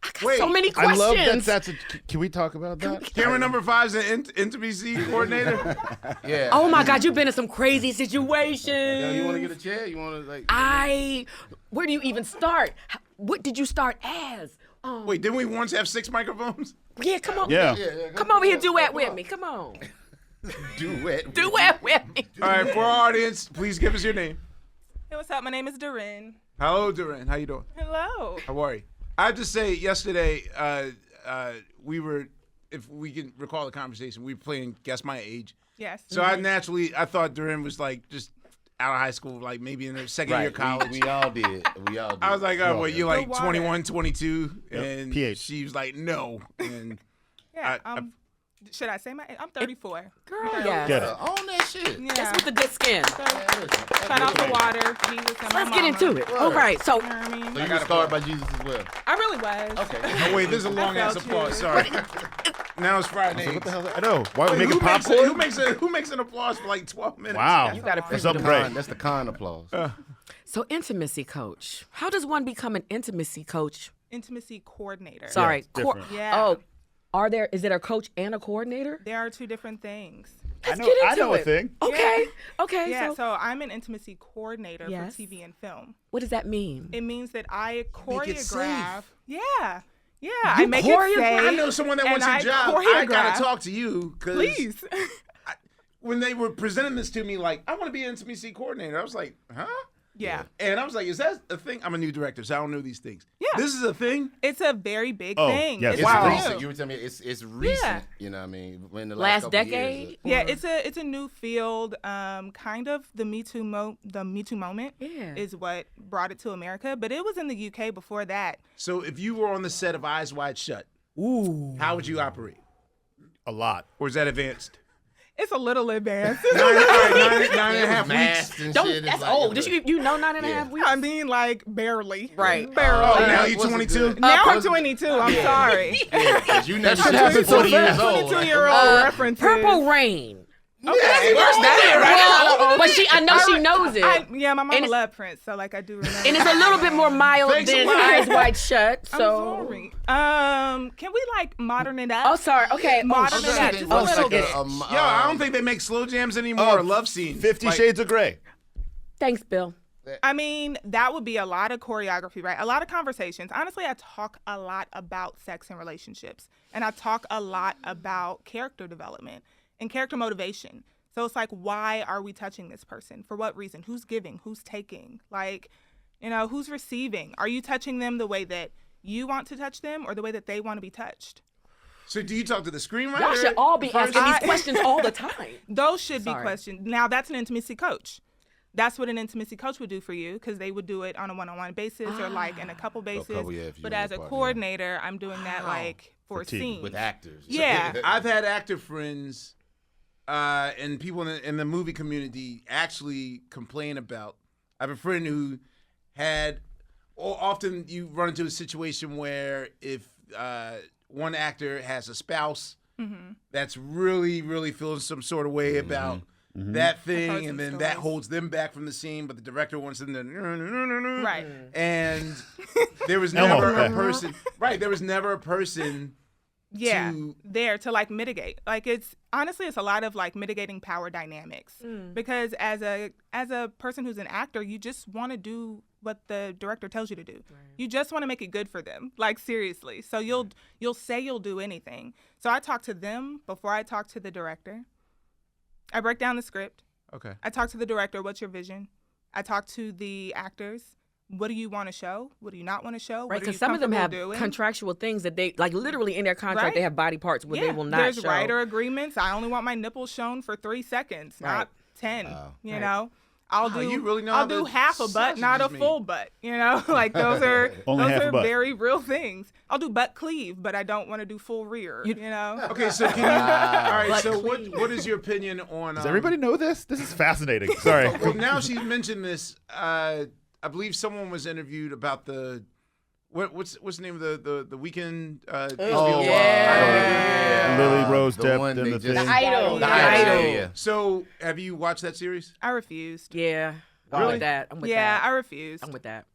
I got Wait, so many I questions. love that. Can we talk about that? Camera number 5's an intimacy coordinator. Yeah. Oh my God, you've been in some crazy situations. Yo, you want to get a chair? You want to Where do you even start? What did you start as? Wait, didn't we once have 6 microphones? Yeah, come on. Yeah. Come over here, duet with me. Come on. Duet. Duet with me. All right, for our audience, please give us your name. Hey, what's up? My name is DaRyn. Hello, DaRyn. How you doing? Hello. How are you? I have to say, yesterday, we were, if we can recall the conversation, we were playing Guess My Age. Yes. So I thought DaRyn was like just out of high school, like maybe in her second year of college. We all did. We all did. I was like, oh, well, you're like Good water. 21, 22. And PH. she was like, no. And Yeah. Should I say I'm 34. Girl, yeah. Get it. Own that shit. Yeah. That's with the good skin. Shout out the water, Jesus, and my Let's get mama. into it. All right, so You know what I mean? So you got scarred by Jesus as well. I really was. Okay. oh, wait, this is a long ass felt applause. you. Sorry. Now it's Friday. What the hell? I know. Why are we Wait, making who popcorn? makes an applause for like 12 minutes? Wow. you got to What's preach up, the Bray? That's the con applause. So intimacy coach. How does one become an intimacy coach? Intimacy coordinator. Sorry. it's different. Yeah. Is it a coach and a coordinator? There are two different things. Let's I get into know it. a thing. Okay. Okay. Yeah, So, so I'm an intimacy coordinator Yes. for TV and film. what does that mean? It means that I choreograph. it safe. Yeah. Yeah, I make choreograph? it safe. I know someone that and wants your I job. I choreograph. got to talk to you. Cause Please. when they were presenting this to me, like, I want to be an intimacy coordinator, I was like, huh? Yeah. And I was like, is that a thing? I'm a new director, so I don't know these things. Yeah. This is a thing? It's a very big Oh, thing. yes. It's It's Wow. recent. new. You were telling me it's recent. Yeah. You know what I mean? When the Last couple decade? Years, Yeah, it's a new field. Kind of the Me Too moment Yeah. is what brought it to America, but it was in the UK before that. So if you were on the set of Eyes Wide Shut, how would you operate? A lot. Or is that advanced? It's a little advanced. Nine and a it half was weeks. masked and Don't. shit. It's That's like- old. Did you know 9.5 weeks? I mean, like barely. Right. Barely. Oh, now It you're wasn't 22? good. Now I'm wasn't- 22. I'm sorry. Yeah, 'cause you never shit happened so 40 years fast. old. 22-year-old references. Purple Rain. Okay. Worse than that, right? Well, but I know she knows it. Yeah, my mama it's- loved Prince, so like I do remember. And it's a little bit more mild Thanks a than lot. Eyes Wide Shut. I'm So. sorry. Can we like modern it up? Oh, sorry. Okay. Modern Oh, it shit. up. Just a Oh, little shit. bit. Yo, I don't think they make slow jams anymore or love scenes. 50 Like, Shades of Grey. Thanks, Bill. I mean, that would be a lot of choreography, right? A lot of conversations. Honestly, I talk a lot about sex and relationships, and I talk a lot about character development and character motivation. So it's like, why are we touching this person? For what reason? Who's giving? Who's taking? Like, who's receiving? Are you touching them the way that you want to touch them or the way that they want to be touched? So do you talk to the screenwriter? Y'all should all be first? asking these questions all the time. Those should Sorry. be questioned. Now, that's an intimacy coach. That's what an intimacy coach would do for you because they would do it on a one-on-one basis or like in a couple basis. couple, yeah, if you but want as a a partner. coordinator, I'm doing that like for a team. scene. with actors. Yeah. I've had actor friends and people in the movie community actually complain about. I have a friend who had. Often you run into a situation where if one actor has a spouse that's really, really feeling some sort of way about that thing, heard and some then that stories. holds them back from the scene, but the director wants them to Right. And there was Elmo never a effect. person. Right, there was never a person. Yeah. to- There to like mitigate. Like it's honestly it's a lot of like mitigating power dynamics. Because as a person who's an actor, you just want to do what the director tells you to do. You just want to make it good for them. Like seriously. So you'll say you'll do anything. So I talk to them before I talk to the director. I break down the script. Okay. I talk to the director, what's your vision? I talk to the actors. What do you want to show? What do you not want to show? Right, What are because you some of them have comfortable doing? contractual things that they, like literally in their contract, Right. they have body parts where they will not there's show. writer agreements. I only want my nipples shown for 3 seconds, Right. not 10. You Right. know, I'll Wow, do. you really know how I'll do the half a butt, not a sausages full made. butt. You know, like those are Only those half a are butt. very real things. I'll do butt cleave, but I don't want to do full rear. You know. Okay, so can you? All right. Like So clean. what is your opinion on? Does everybody know this? This is fascinating. Sorry. Well, now she mentioned this. I believe someone was interviewed about the. What's the name of the weekend? HBO yeah. Lily Rose The Depp one and they the just- thing. The Idol. The Idol. Idol. Yeah. So have you watched that series? I refused. Yeah, I'm Really? with that. I'm with Yeah, that. I refused. I'm with that.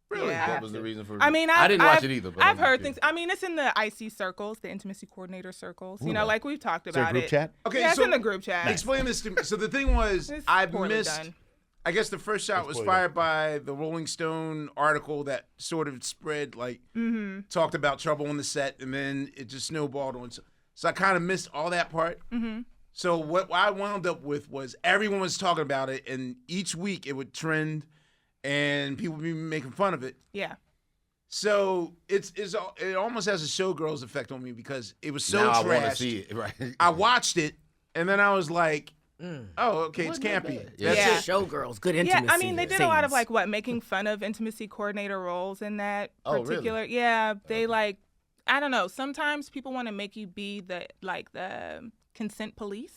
Really? Yeah. What was the reason for? I mean, I didn't watch I've- it either. But I've I'm heard curious. things. I mean, it's in the IC circles, the intimacy coordinator circles. You know, like we've talked Is there a about group it. chat? Okay, Yeah, so it's in the group chat. explain this to me. So the thing was, It's I poorly missed. done. I guess the first shot was fired by the Rolling Stone article that sort of spread, like, talked about trouble on the set, and then it just snowballed on. So I kind of missed all that part. So what I wound up with was everyone was talking about it, and each week it would trend, and people would be making fun of it. Yeah. So it almost has a Showgirls effect on me because it was so now I want to trashed. see it. Right. I watched it, and then I was like, oh, okay, it's Wasn't that campy. bad. That's Yeah. it. Showgirls, good Yeah, intimacy. I mean, they did a lot of scenes. like making fun of intimacy coordinator roles in that Oh, really? particular. Yeah, they like, I don't know. Sometimes people want to make you be the consent police.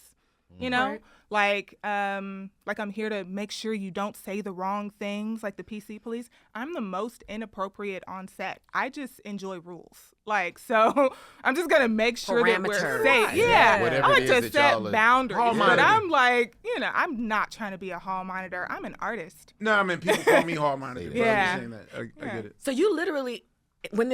You know, like I'm here to make sure you don't say the wrong things, like the PC police. I'm the most inappropriate on set. I just enjoy rules. Like, so I'm just gonna make sure that we're Parameters. safe. Right. Yeah, Whatever I it like is to that set y'all are- boundaries, Hall but monitor. I'm like, I'm not trying to be a hall monitor. I'm an artist. No, I mean, people call me hall monitor. but I'm Yeah. just saying that. I get it. So you literally, when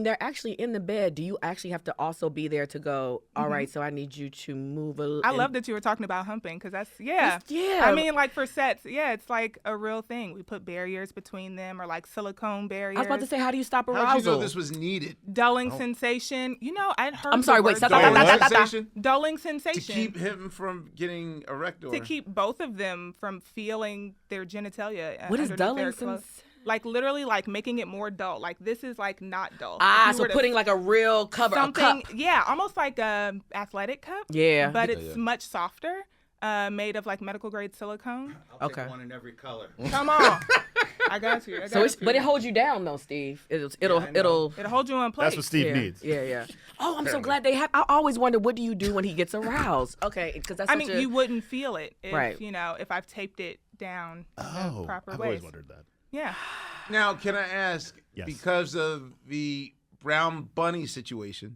they're actually in the bed, do you actually have to also be there to go? All right, so I need you to move a. I love that you were talking about humping because that's Yeah. I mean, like for sets, it's like a real thing. We put barriers between them or like silicone barriers. I was about to say, how do you stop How did you arousal? know this was needed? Dulling sensation. I'd heard. I'm sorry, the wait, word stop, dulling- stop, stop, stop, stop. Sensation? Dulling To sensation. keep him from getting erect or To keep both of them from feeling their genitalia. What is underneath dulling their clothes. sens- Like literally, like making it more dull. Like this is like not dull. Ah, If you so were to putting like a real cover, a something, cup. yeah, almost like a athletic cup. Yeah. but it's much softer, made of like medical grade silicone. Okay. One in every color. Come on, I got you. So but it holds you down though, Steve. It'll It'll hold you in place. That's what Steve yeah, needs. Yeah. Oh, I'm so glad they have. I always wonder, what do you do when he gets aroused? Okay, because that's. I such mean, a, you wouldn't feel it if Right. if I've taped it down in the proper I've ways. always wondered that. Yeah. Now, can I ask, Yes. because of the Brown Bunny situation,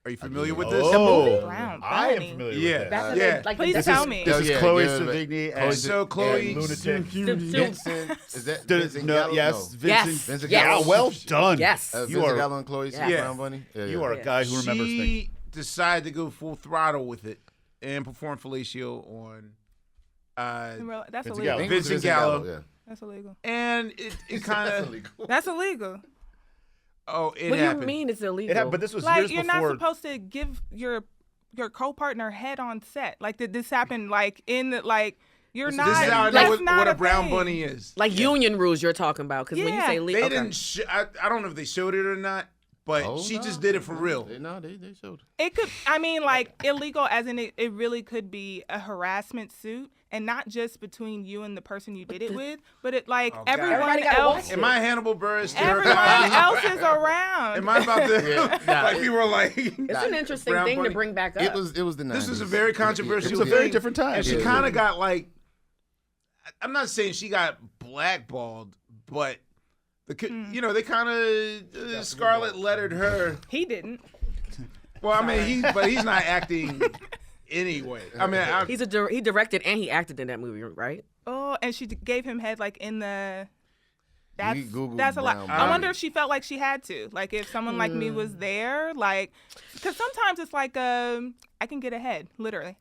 are you familiar with this? Oh, Brown I am Bunny. familiar Yeah. with that. That's Yeah. like Please the tell me. This is yeah, Chloe yeah, Savigny and So Chloe, Lunatic. Vincent, is that Vincent No, Gallo? yes, No. Vincent. Yes. Vincent Yes. Gallo. Yeah, well done. Yes. You Vincent are Gallo and Chloe Yeah. Brown Bunny. Yeah, you yeah. are a guy who remembers things. she decided to go full throttle with it and perform fellatio on That's Vincent illegal. Gallo. I think it was Vincent Gallo. Yeah. That's illegal. and it kind of That's illegal. it What do you happened. mean it's illegal? It happened, but this was Like years you're before. not supposed to give your co-partner head on set. Like did this happen like in the like you're not. This is how I know that's what not a brown thing. bunny is. like union rules you're talking about? Because when you Yeah. say They legal, didn't. I don't know if they showed it or not, but Oh, she no. just did it for real. They showed. It could. I mean, like illegal as in it really could be a harassment suit, and not just between you and the person you did it with, but it like God. everyone Everybody gotta else. watch it. Am I Hannibal Buress? Everyone else is around. Am I about to? Like people are like. it's an interesting Brown thing bunny. to bring back up. It was the 90s. This was a very controversial. It was a thing, very different time. and she Yeah. kind of got like. I'm not saying she got blackballed, but they kind of scarlet lettered her. He didn't. Well, I mean, he's not acting anyway. I mean, he directed and he acted in that movie, right? Oh, and she gave him head like in the. That's Googled that's a lot. brown I bunny. wonder if she felt like she had to, like if someone like me was there, like, because sometimes it's like I can get ahead, literally.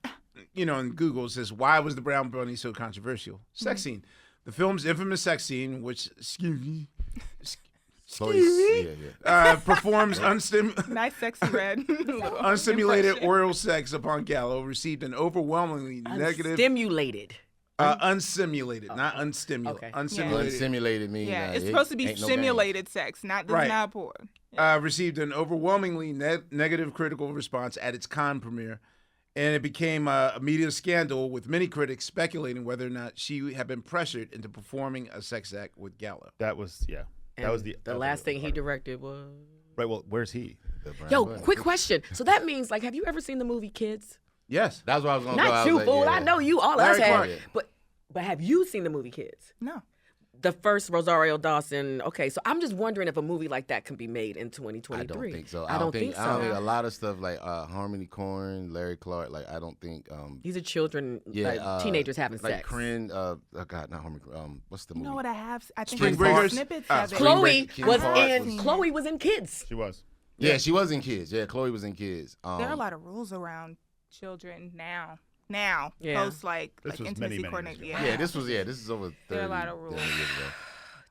in Google it says, why was the brown bunny so controversial? Sex scene. The film's infamous sex scene, which performs Nice, sexy red. Little unstimulated impression. oral sex upon Gallo, received an overwhelmingly negative. Stimulated. Unsimulated, not unstimulated. Okay. Unsimulated. Unsimulated mean. Yeah, it's supposed to be ain't no simulated sex, not this Right. not porn. Received an overwhelmingly negative critical response at its Cannes premiere, and it became a media scandal with many critics speculating whether or not she had been pressured into performing a sex act with Gallo. That was That And was the last thing he directed was. Right. Well, where's he? Yo, quick question. So that means, like, have you ever seen the movie Kids? Yes. That's what I was gonna go. Not I you, was like, fool. yeah. I know you. All Larry us have. Clark. But have you seen the movie Kids? No. The first Rosario Dawson. Okay, so I'm just wondering if a movie like that can be made in 2023. I don't think so. I don't think so. I don't think a lot of stuff like Harmony Korine, Larry Clark. Like I don't think. These are children, like teenagers having like sex. Corinne. Oh God, not Harmony. What's the You movie? know what I have? I think Spring I saw Breakers? snippets of it. Chloe Spring was Break- in. Chloe was in Kids. She was. Yeah, she was in Kids. Yeah, Chloe was in Kids. There are a lot of rules around children now. Now, Yeah. post like This was intimacy many coordinator. years Yeah. This is over 30 There are a lot of rules. years ago.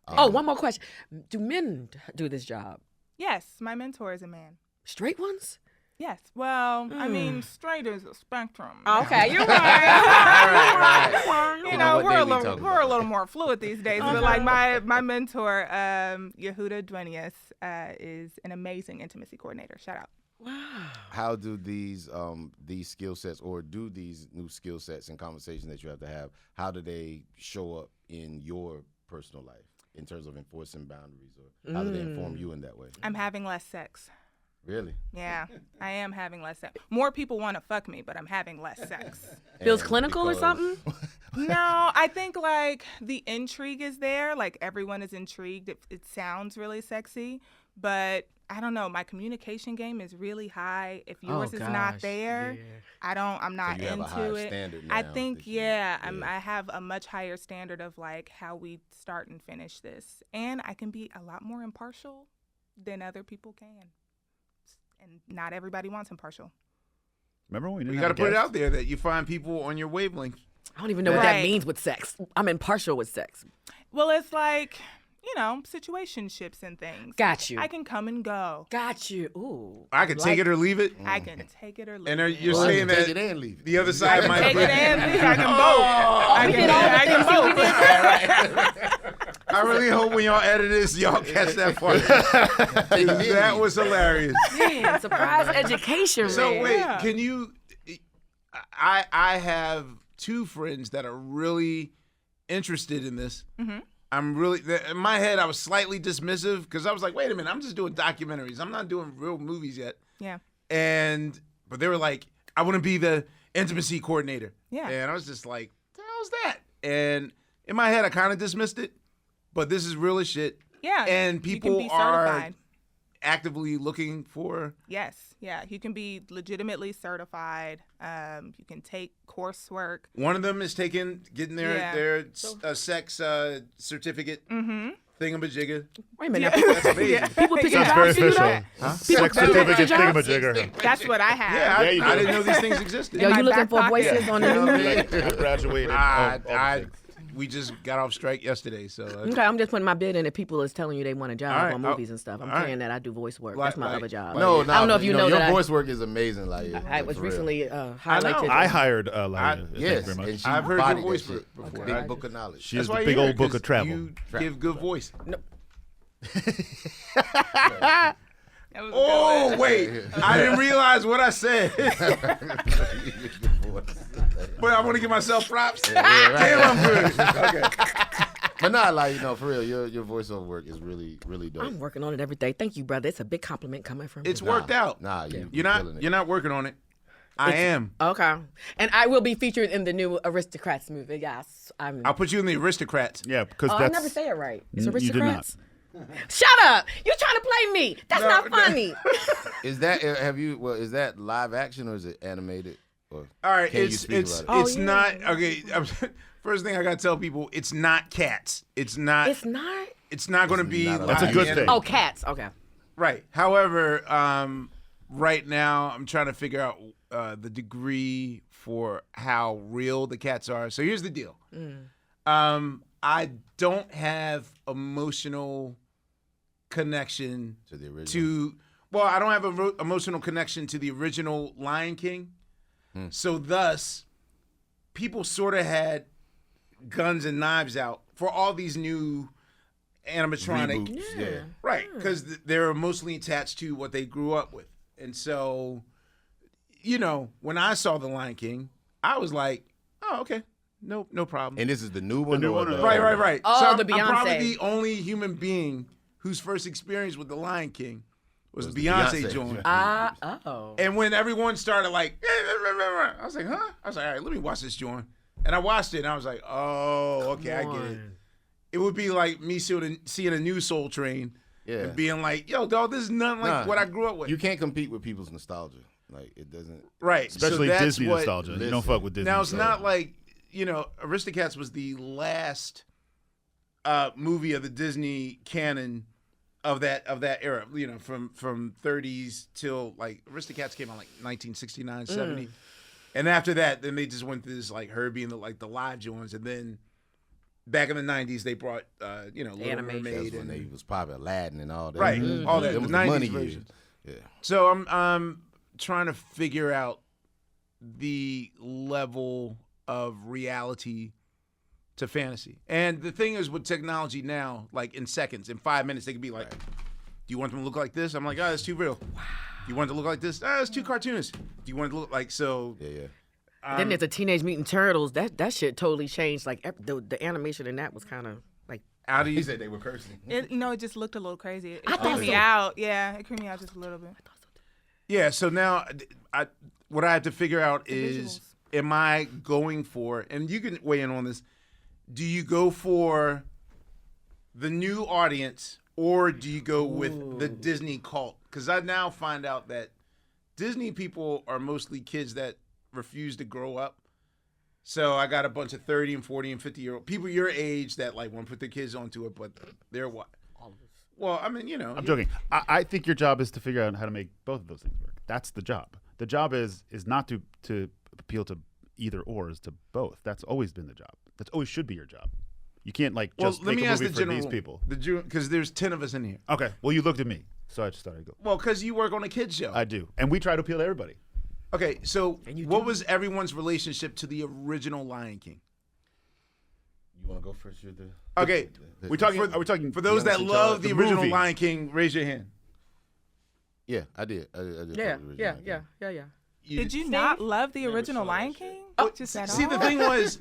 Oh, one more question. Do men do this job? Yes, my mentor is a man. Straight ones? Yes. Well, I mean, straight is a spectrum. Okay, you're right. You You know, know, what day we talking we're a little more fluid these days. But like my mentor, Yehuda Duenas, is an amazing intimacy coordinator. Shout out. How do these skill sets, or do these new skill sets and conversations that you have to have, how do they show up in your personal life in terms of enforcing boundaries, or how do they inform you in that way? I'm having less sex. Really? Yeah, I am having less sex. More people want to fuck me, but I'm having less sex. Feels And clinical or because- something? No, I think like the intrigue is there. Like everyone is intrigued. It sounds really sexy, but I don't know. My communication game is really high. If yours is not gosh, there, yeah. I'm not you have a into higher it. standard I now think, that you- yeah, yeah. I have a much higher standard of like how we start and finish this, and I can be a lot more impartial than other people can. And not everybody wants impartial. Remember when we You didn't got to have a put it guest? out there that you find people on your wavelength. I don't even know what that Right. means with sex. I'm impartial with sex. Well, it's like, situationships and things. Got you. I can come and go. Got you. Ooh. I could take it or leave it. I can take it or leave And it. you're Well, I saying can take that it and leave it. the other side might Take be. it and leave it. I can both. I can both. I really hope when y'all edit this, y'all catch that part. That was hilarious. Man, surprise education, So man. wait, Yeah. can you? I have two friends that are really interested in this. Mm-hmm. I'm really in my head. I was slightly dismissive because I was like, wait a minute, I'm just doing documentaries. I'm not doing real movies yet. Yeah. But they were like, I want to be the intimacy coordinator. Yeah. And I was just like, the hell's that? And in my head, I kind of dismissed it. But this is real as shit. Yeah. And you people can be are certified. actively looking for. Yes. Yeah. You can be legitimately certified. You can take coursework. One of them is getting their Yeah. their sex certificate Mm-hmm. thingamajigga. Wait a minute. Yeah. People, That's amazing. people picking Sounds very jobs to do official. that? Sex People certificate picking jobs? thingamajigger. That's what I have. Yeah, Yeah, you I do. didn't know these things existed. Yo, my you looking back for pocket. voices on You know the what I mean? I graduated. We just got off strike yesterday, so Okay, I'm just putting my bid in if people is telling you they want a job All right, on movies and stuff. I'm all right. saying that I do voice work. Like- That's my like- other job. like- No, I don't know if you know your that voice work is amazing, like I was for real. recently highlighted. I hired Laiya. Thank you Yes, very much. and she I've heard bodied your voice that shit. before. Big book of knowledge. She is that's why the big you're old here, book 'cause of travel. You give good voice. That was a good Oh one. wait, I didn't realize what I said, but I want to give myself props. Damn, I'm good. Okay. But not like for real. Your voiceover work is really, really dope. I'm working on it every day. Thank you, brother. It's a big compliment coming from It's you. worked out. Nah, You're killing it. not working on it. I am. Okay. And I will be featured in the new Aristocats movie. Yes. I'll put you in the Aristocrats. Yeah, because I that's. never say it right. It's You did not. Aristocrats. Shut up! You trying to play me? That's No, not no. funny. Is that is that live action or is it animated? Or All right, can you it's speak it's about it? it's not okay. First thing I gotta tell people, it's not Cats. It's not. It's not. It's not going to be. not a- That's a good live thing. Oh, cats. Okay. Right. However, right now I'm trying to figure out the degree for how real the cats are. So here's the deal. I don't have emotional connection To the original. I don't have an emotional connection to the original Lion King. So thus, people sort of had guns and knives out for all these new animatronic. Reboots, yeah. Right, because they're mostly attached to what they grew up with. And so, when I saw The Lion King, I was like, oh, okay, no problem. And this is the new one. new or one or- Right. Oh, so I'm, the I'm probably Beyonce. the only human being whose first experience with The Lion King was the Beyonce Beyonce joint. Oh. And when everyone started like, I was like, huh? I was like, all right, let me watch this joint. And I watched it, and I was like, oh, okay, I get it. it would be like me seeing a new Soul Train and being like, yo, dog, this is nothing like what I grew up with. You can't compete with people's nostalgia. Like, it doesn't. Right. Especially so Disney nostalgia. You don't fuck with Disney. Now, it's not like, Aristocats was the last movie of the Disney canon of that era, from 30s till like Aristocats came out like 1969, 70. And after that, then they just went through this like Herbie and the live joints, and then back in the 90s they brought Little Animation. Mermaid. That's when they was probably Aladdin and all that. Right, all that, Them the was 90s money version. years. Yeah. So I'm trying to figure out the level of reality to fantasy. And the thing is with technology now, like in seconds, in 5 minutes, they could be like, do you want them to look like this? I'm like, oh, that's too real. Wow. Do you want it to look like this? Oh, it's too cartoonish. Do you want it to look like so? Yeah. Then there's the Teenage Mutant Turtles. That shit totally changed. Like the animation in that was kind of like. How do you He said they were cursing. It just looked a little crazy. It I creeped thought me so. out. Yeah, it creeped me out just a little bit. Yeah, so now what I have to figure out is, visuals. am I going for, and you can weigh in on this, do you go for the new audience or do you go with the Disney cult? Because I now find out that Disney people are mostly kids that refuse to grow up. So I got a bunch of 30 and 40 and 50-year-old people your age that like want to put their kids onto it, but they're what? Well, I mean, I'm joking. I think your job is to figure out how to make both of those things work. That's the job. The job is not to appeal to either or, is to both. That's always been the job. That always should be your job. You can't just let make me a ask movie the for general these people. because there's 10 of us in here. Okay. Well, you looked at me, so I just thought I'd go. Well, because you work on a kids show. I do, and we try to appeal to everybody. Okay, so what was everyone's relationship to the original Lion King? You want to go first? You're the. Okay, Are we talking for those that Youngest love the the original movie. Lion King, raise your hand. Yeah, I did. I did. Yeah, fuck with the yeah, original yeah, Lion yeah, yeah. Did you not love the original Lion King? Just at See, all? the thing was,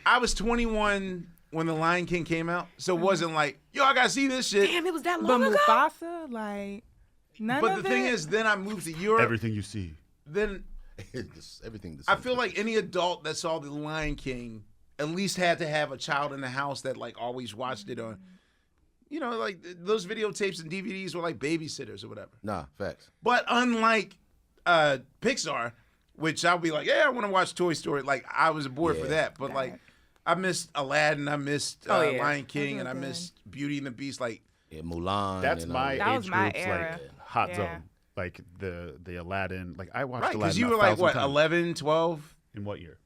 I was 21 when the Lion King came out, so it wasn't like, yo, I gotta see this shit. Damn, it was that But long ago. Mufasa, like, none But of the thing it? is, then I moved to Europe. Everything you see. Then King. Everything. I feel like any adult that saw the Lion King at least had to have a child in the house that like always watched it on. Like those videotapes and DVDs were like babysitters or whatever. Nah, facts. But unlike Pixar, which I'll be like, yeah, I want to watch Toy Story. Like I was aboard for that. But like I missed Aladdin, I missed Lion King, and I missed Beauty and the Beast. Like Yeah, Mulan. That's and my That age was my group's era. like hot Yeah. zone. Like the Aladdin. Like I watched right, Aladdin because you a were like, thousand what, times. 11, 12, In what year?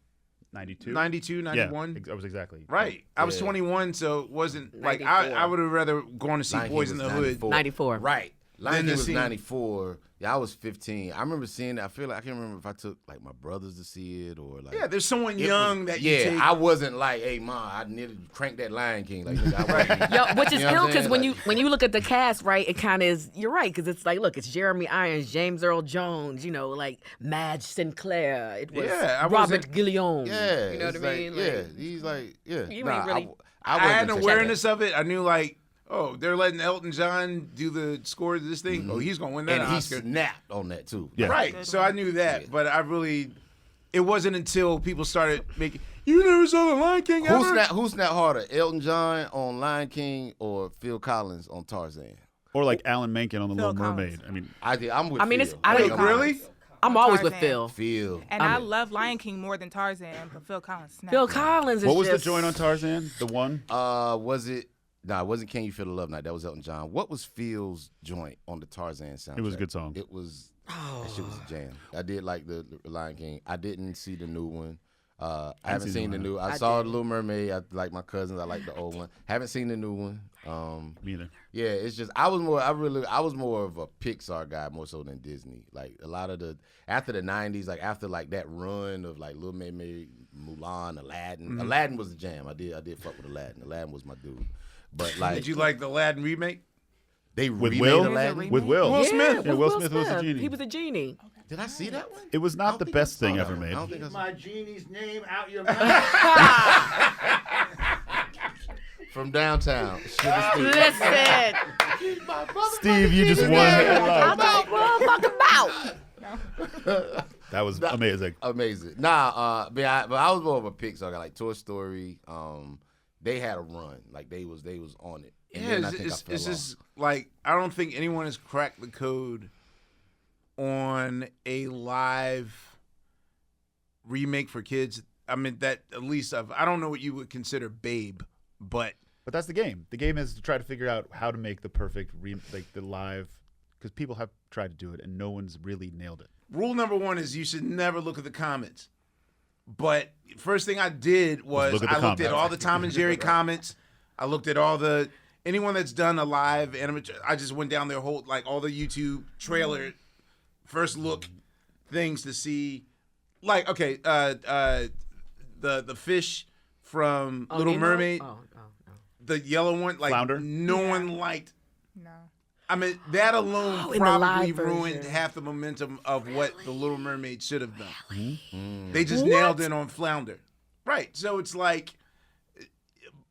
92? 92, 91? Yeah, I was exactly. Right. I was Yeah. 21, so it wasn't like 94. I would have rather gone to see Lion King Boys in was the Hood. 94. 94. Right. Lion Then King the was scene- 94. Yeah, I was 15. I remember seeing it. I feel like I can't remember if I took like my brothers to see it or like. Yeah, there's someone it young was- that yeah, you take. I wasn't like, hey, Mom, I need to crank that Lion King. Like, nigga, I wasn't- Yo, which is You know what ill I'm because saying? when you look at the cast, right, it kind of is. You're right because it's like, look, it's Jeremy Irons, James Earl Jones, like Madge Sinclair. It was Yeah, I Robert wasn't- Guillaume. Yeah, you know what I it's like- mean? Yeah, he's like, yeah. You ain't really- I wasn't had an touching awareness of it. I knew like, oh, they're letting Elton John do the score of this thing. Oh, he's gonna win that that. And he Oscar. snapped on that too. Yeah. Right. So I knew that, but it wasn't until people started making. You never saw the Lion King ever? Who snapped harder, Elton John on Lion King or Phil Collins on Tarzan? Or like Alan Menken on The Phil Little Collins. Mermaid. I mean, I'm with I mean, Phil. it's- I don't- Wait, really? I'm always with Tarzan. Phil. Phil. And I love Lion King more than Tarzan, but Phil Collins snapped. Phil Collins is what was just, the joint on Tarzan? The one? Was it? Nah, it wasn't Can You Feel the Love Night. That was Elton John. What was Phil's joint on the Tarzan soundtrack? It was a good song. It was. That shit was a jam. I did like the Lion King. I didn't see the new one. I haven't seen the new. I saw The Little Mermaid. I like my cousins. I like the old one. Haven't seen the new one. Me either. Yeah, it's just I was more of a Pixar guy more so than Disney. Like a lot of after the 90s, like after like that run of like Little Mermaid, Mulan, Aladdin. Mm-hmm. Aladdin was the jam. I did fuck with Aladdin. Aladdin was my dude. But like Did you like the Aladdin remake? they With remade Will? Aladdin? With Will. Will Smith. with Yeah, Will Smith was the genie. He was a genie. Did I see that one? It was I not don't the think I best saw thing that ever one. made. I don't think I saw My genie's name out your mouth. from downtown. Sugar Steve. Listen, Steve, you just won. I know what I'm talking about. That was amazing. Amazing. Nah, but I was more of a Pixar guy, like Toy Story, they had a run. Like they was on it. And Yeah, then I think I it's fell just off. like I don't think anyone has cracked the code on a live remake for kids. I mean, that at least I don't know what you would consider Babe, but But that's the game. The game is to try to figure out how to make the perfect the live, because people have tried to do it and no one's really nailed it. rule number one is you should never look at the comments. But first thing I did was look at the I looked at comments. all the Tom and Jerry comments. I looked at all anyone that's done a live animation. I just went down their whole all the YouTube trailer first look things to see. Like, okay, the fish from Little Nemo? Mermaid, Oh. the yellow one, like Flounder? no one liked. No. I mean, that alone in the probably live ruined version. half the momentum of what the Little Mermaid should have done. Mm. They just nailed in on Flounder. Right. So it's like,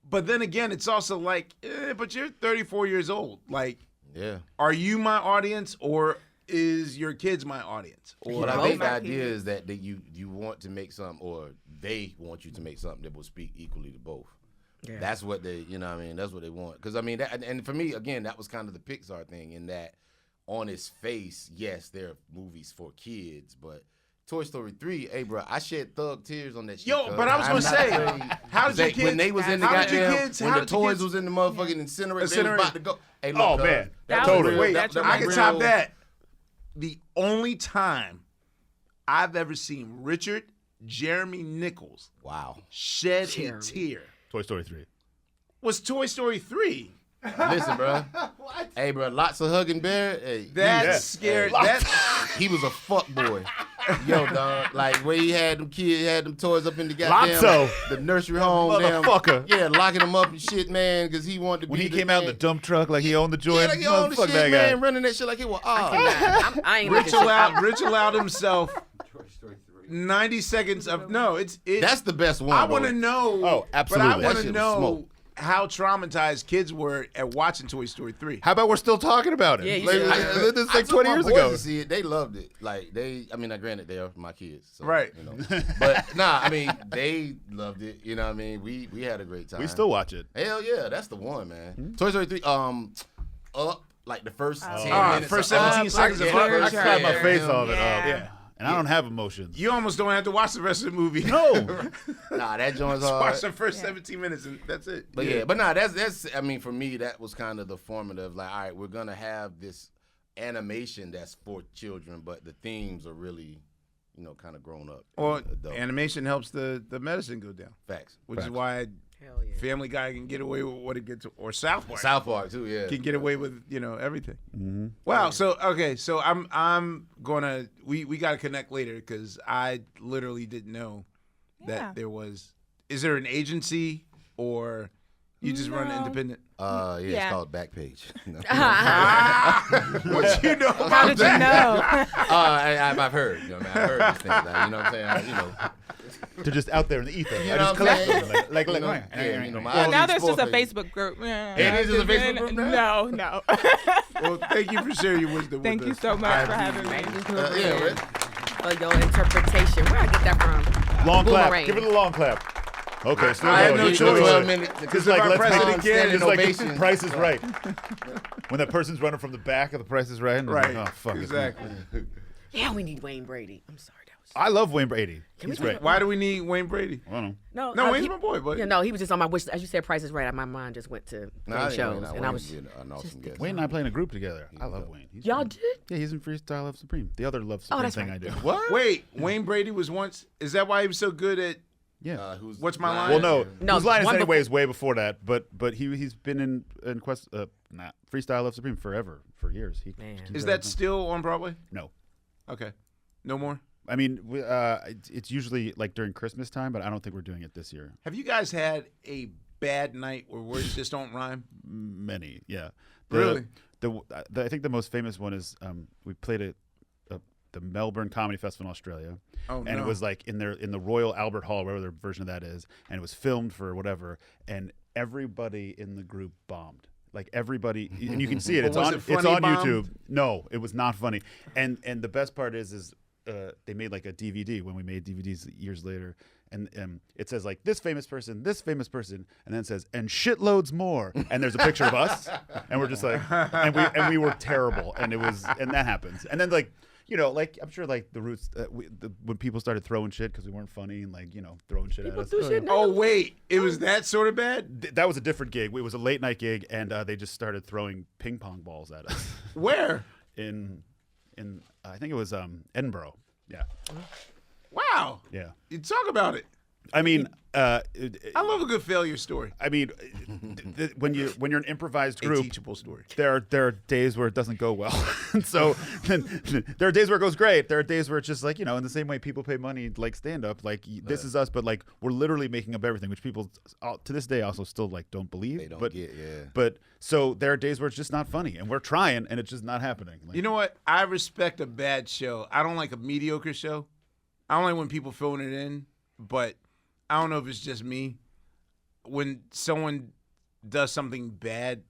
but then again, it's also like, but you're 34 years old. Like, Yeah. are you my audience or is your kids my audience? Or But I both think the my idea kids. is that you want to make something, or they want you to make something that will speak equally to both. Yeah. That's what they, that's what they want. Because I mean, and for me, again, that was kind of the Pixar thing in that, on its face, yes, there are movies for kids, but Toy Story 3, hey, bro, I shed thug tears on that shit. Yo, cuz. but I was I'm gonna not say, afraid. how did your When kids- they was in the how did your goddamn, kids- when how the did your toys kids- was in the motherfucking incinerator, they Incinerator. was about to go. Hey, look, Oh, cuz, man. that Totally. was real- Wait, that was I can real- top that. The only time I've ever seen Richard Jeremy Nichols Wow. shed Jeremy. a tear Toy Story 3. was Toy Story 3. Listen, bro. Hey, bro, lots of hugging bear. Hey, That's scary. That he was a fuck boy. Yo, dog. Like, where he had them kids, had them toys up in the goddamn Lotso. the nursery home. Damn, Motherfucker. yeah, locking them up and shit, man, because he wanted to When be he the came out in the man. dump truck like he owned the joint, Yeah, like, he owned the fuck shit, that man, guy. running that shit like it was. I ain't Rich looking Rich allowed himself 90 seconds of That's the best one. I want to bro. know. Oh, absolutely. But I That want shit to was know smoke. how traumatized kids were at watching Toy Story 3. How about we're still talking about it? Yeah, you Like, should. this is I like took 20 my years boys ago. to see it. They loved it. Like granted, they are my kids. So, Right. But nah, I mean, they loved it. You know what I mean? We had a great time. We still watch it. Hell yeah, that's the one, man. Toy Story 3, Up, like the first 10 minutes. first of Up. 17 seconds of Yeah, Up. I cried my face off it Yeah. up. Yeah. And I don't have emotions. You almost don't have to watch the rest of the movie. No. Nah, that joint's Just watch hard. the first 17 minutes and that's it. But yeah, but nah, that's I mean, for me, that was kind of the formative. Like, all right, we're gonna have this animation that's for children, but the themes are really, kind of grown up. Well, and adult. animation helps the medicine go down, Facts. which is why Hell yeah. Family Guy can get away with what it gets, or South Park South Park too, yeah. can get away with everything. Mm-hmm. Wow. So okay. So I'm gonna we got to connect later because I literally didn't know Yeah. that there was. Is there an agency or you just run No. independent? It's Yeah. called Backpage. No. What you know? How did you know? I've heard. I've heard these things. Like, you know what I'm saying? They're just out there in the ether. You I know just what I'm collect saying? them. Like, You know, like, yeah, my Well, IG now there's just a sport page. Facebook group. It is just a Facebook group No, now? no. Well, thank you for sharing your wisdom. Thank with you us. so much for having me. Yeah, right? For your interpretation. Where I get that from? long clap. Boomerang. Give it a long clap. Okay, still I had going. no You're still choice. going. Because It's like, if I let's press make it it again, it's like ovation. Price is Right. When that person's running from the back of the Price is Right. And it's Right. Like, oh, fuck. it's Exactly. me. Yeah, we need Wayne Brady. I'm sorry. That was. I love Wayne Brady. Can we He's talk great. about- Why do we need Wayne Brady? I don't know. No, No, Wayne's he- my boy, but Yeah, no, he was just on my wish. As you said, Price is Right. My mind just went to Wayne shows, and I was. an awesome guest. Wayne and I play in a group together. I love Wayne. He's Y'all great. did? Yeah, he's in Freestyle Love Supreme. The other Love Supreme that's thing right. I do. What? Wait, Wayne Brady was once. Is that why he was so good at? Yeah. What's my line? Well, no. No, His line is one anyway is way before that, but he's been in Freestyle Love Supreme forever, for years. Man. Is that still on Broadway? No. Okay, no more. I mean, it's usually like during Christmas time, but I don't think we're doing it this year. Have you guys had a bad night where words just don't rhyme? Many, yeah. Really? I think the most famous one is we played at the Melbourne Comedy Festival in Australia. Oh, and no. it was like in the Royal Albert Hall, whatever their version of that is, and it was filmed for whatever, and everybody in the group bombed. Like everybody, and you can see it. But It's was on. it It's funny on bombed? YouTube. No, it was not funny. And the best part is they made like a DVD when we made DVDs years later, and it says like this famous person, and then it says and shitloads more, and there's a picture of us, and we're just like, and we were terrible, and that happens, and then like. Like I'm sure, like the roots when people started throwing shit because we weren't funny and like throwing shit People at us. do shit now. Oh wait, it was that sort of bad? That was a different gig. It was a late night gig, and they just started throwing ping pong balls at us. Where? in I think it was Edinburgh. Yeah. Wow. Yeah. You talk about it. I mean, I love a good failure story. I mean, when you're an improvised A group, teachable story. there are days where it doesn't go well, and so there are days where it goes great. There are days where it's just like in the same way people pay money like stand up, like this is us, but like we're literally making up everything, which people to this day also still like don't believe. They don't but, get, yeah. But so there are days where it's just not funny, and we're trying, and it's just not happening. Like, You know what? I respect a bad show. I don't like a mediocre show. I don't like when people phone it in, but I don't know if it's just me. When someone does something bad,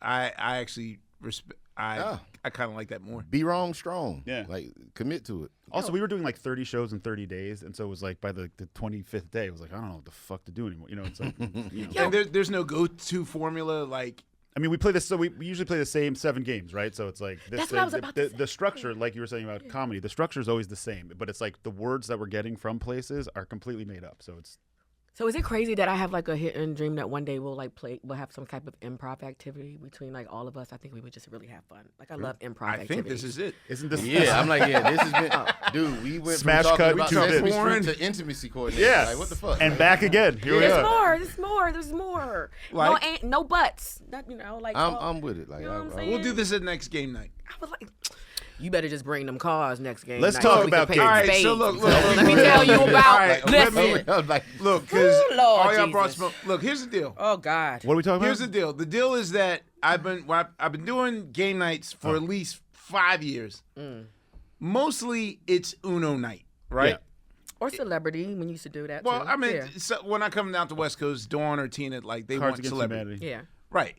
I actually respect. I kind of like that more. Be wrong strong. Yeah. Like commit to it. Also, we were doing like 30 shows in 30 days, and so it was like by the 25th day, it was like I don't know what the fuck to do anymore. It's like And there's no go-to formula. Like I mean, we play this. So we usually play the same 7 games, right? So it's like this. That's what I was about to say. The structure, like you were saying about comedy, the structure is always the same, but it's like the words that we're getting from places are completely made up. So it's. So is it crazy that I have like a hidden dream that one day we'll have some type of improv activity between like all of us? I think we would just really have fun. Like I love improv I activities. think this is it. Isn't this? Yeah, I'm like, this has been, dude. We went Smash from talking cut about to Sesame this. Street to intimacy coordinator. Yeah. Like, what the fuck? And back again. Here we There's are. more. There's more. There's more. Like? No butts. Not, like I'm with it. Like, You know what I'm I- saying? We'll do this at next game night. I was like, you better just bring them cars next game. Let's night talk so we can about pay games. some All right, spades. so look. Let me tell you about. All right, Listen. I was like, Look, because Ooh, Lord all y'all brought Jesus. smoke. Look, here's the deal. Oh God. What are we talking Here's the about? deal. The deal is that I've been doing game nights for at least 5 years. Mostly it's Uno night, right? Yeah. Or celebrity when you used to do that. Well, too. I mean, Yeah. so when I come down to West Coast, Dawn or Tina, like they Cards want Against celebrity, Humanity. Yeah. right?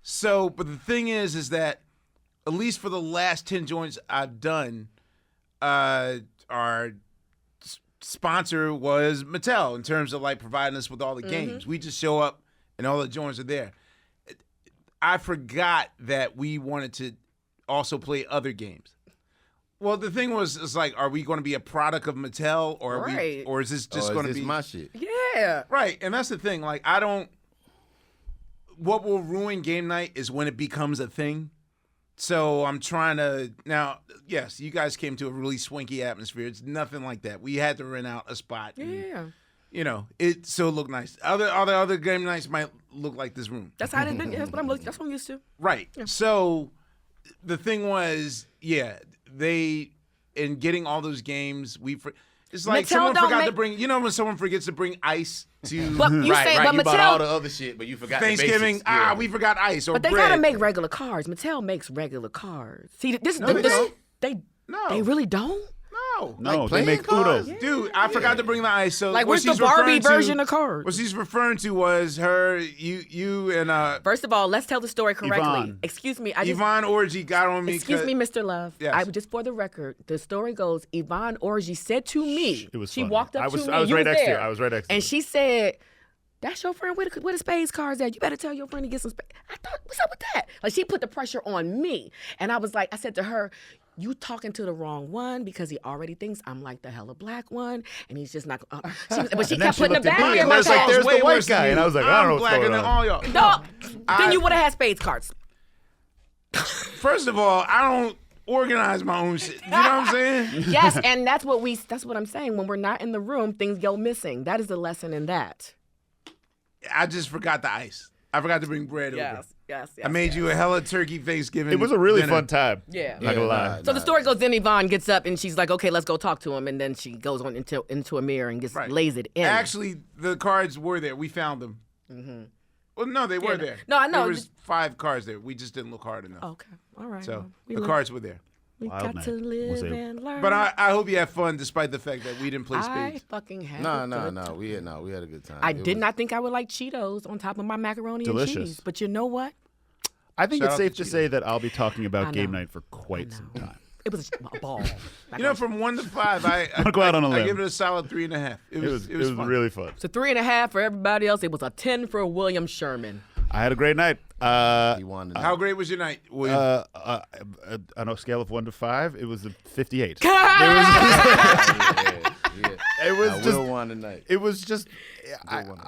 So, but the thing is that at least for the last 10 joints I've done, our sponsor was Mattel in terms of like providing us with all the games. We just show up and all the joints are there. I forgot that we wanted to also play other games. Well, the thing was, it's like, are we going to be a product of Mattel, or are we, Right. or is this just going to this be my shit? Yeah. right? And that's the thing. Like, I don't. What will ruin game night is when it becomes a thing. So I'm trying to now. Yes, you guys came to a really swanky atmosphere. It's nothing like that. We had to rent out a spot. and, Yeah. It so looked nice. Other game nights might look like this room. That's how it is. That's what I'm looking. That's what I'm used to. Right. So the thing was, they in getting all those games, it's like Mattel someone don't forgot to make- bring. You know when someone forgets to bring ice to But you say, but You bought all the Mattel. other shit, but you forgot the Thanksgiving? basics. Yeah. We forgot ice or But they bread. gotta make regular cards. Mattel makes regular cards. See, this. No, they don't. No. They really don't. No. No, they playing make cards? Uno. Dude, I forgot to bring the ice. So Like, what where's the she's Barbie referring to- version of cards? What she's referring to was you and First of all, let's tell the story correctly. Yvonne. Excuse me. Yvonne Orgy got on me. Excuse 'cause- me, Mr. Love. Yes. Just for the record, the story goes, Yvonne Orgy said to me, It was she funny. walked up I was to me. I was you right next to you. there. I was right next to you. And she said, that's your friend with the spades cards at. You better tell your friend to get some spades. I thought, what's up with that? Like, she put the pressure on me. And I was like, I said to her, you talking to the wrong one because he already thinks I'm like the hella black one, and he's just not. But she And then kept she putting the looked at bag me in and my was like, bag. "There's Way the white worse than guy," you. and I was like, "I don't know I'm what's blacker going than on." all y'all. No, then you would have had spades cards. First of all, I don't organize my own shit. You know what I'm saying? Yes, and that's what I'm saying. When we're not in the room, things go missing. That is the lesson in that. I just forgot the ice. I forgot to bring bread over. Yes. I made you a hella turkey Thanksgiving. It was a really dinner. fun time. Yeah. Not gonna lie. So the story goes, then Yvonne gets up and she's like, okay, let's go talk to him. And then she goes on into a mirror and Right. lays it in. Actually, the cards were there. We found them. Well, no, they were no. there. No, I know. There was 5 cards there. We just didn't look hard enough. Okay. All right. So well, we the look- cards were there. We Wild got night. to live We'll see. and learn. But I hope you had fun despite the fact that we didn't play I spades. fucking had No. a good time. We had a good time. I It did was- not think I would like Cheetos on top of my macaroni Delicious. and cheese. But you know what? I think Shout it's out safe to to Cheetos. say that I'll be talking I about game know. night for quite some time. It was a ball. You know, from 1 to 5, I go out on a I lim. give it a solid 3.5. It was fun. really fun. So 3.5 for everybody else. It was a 10 for William Sherman. I had a great night. He won the How great was your night, William? On a scale of 1 to 5, it was a 58. It was I just- will won tonight. It was just, one.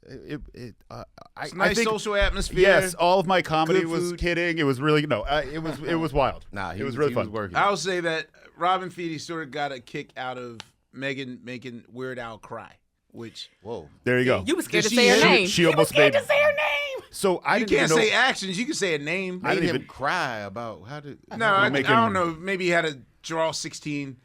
It's a I nice think, social atmosphere. yes, all of my comedy Good was food. kidding. It was really it was wild. Nah, it was really fun. working. I'll say that Robin Feedy sort of got a kick out of Megan making Weird Al cry, which Whoa. There you go. You was scared Did to she say her hit? name. She You was almost scared made- to say her name. So I you didn't can't even know, say actions. You can say a name. I Made didn't him even- cry about how did. No, I make don't him- know. Maybe he had to draw 16.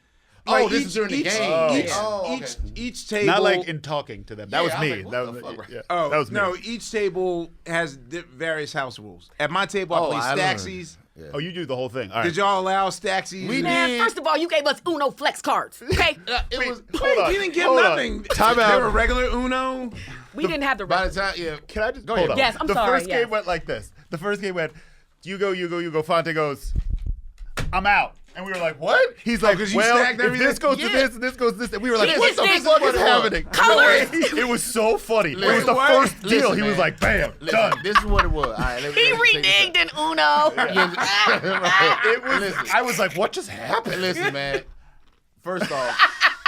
Oh, this is during the game. Each, Oh, okay. each table. not like in talking to them. That Yeah, was I was me. like, what that the was fuck, right? yeah. Oh, that was me. no, each table has various house rules. At my table, I Oh, play I learned. Staxies. Yeah. Oh, you do the whole thing. All right. Did y'all allow Staxies? We Man, did. first of all, you gave us Uno flex cards. Okay, It was. Hold on. You didn't give Hold on. nothing. Time They out. were regular Uno. we didn't have the. By the time, yeah. Can I just Go hold ahead. on? Yes, I'm the sorry, first yes. game went like this. The first game went, you go. Phonte goes, I'm out. And we were like, what? He's like, 'cause you well, stacked if everything? this goes to Yeah. this and this goes to this. And we were like, He what the did fuck what is it was. happening? Colors. It was so funny. It was Listen, the what? first deal. Listen, He was man. like, bam, Listen, done. this is what it was. All right, let me He take this reneged in Uno. out. It was, Listen. I was like, what just happened? Listen, man. First off,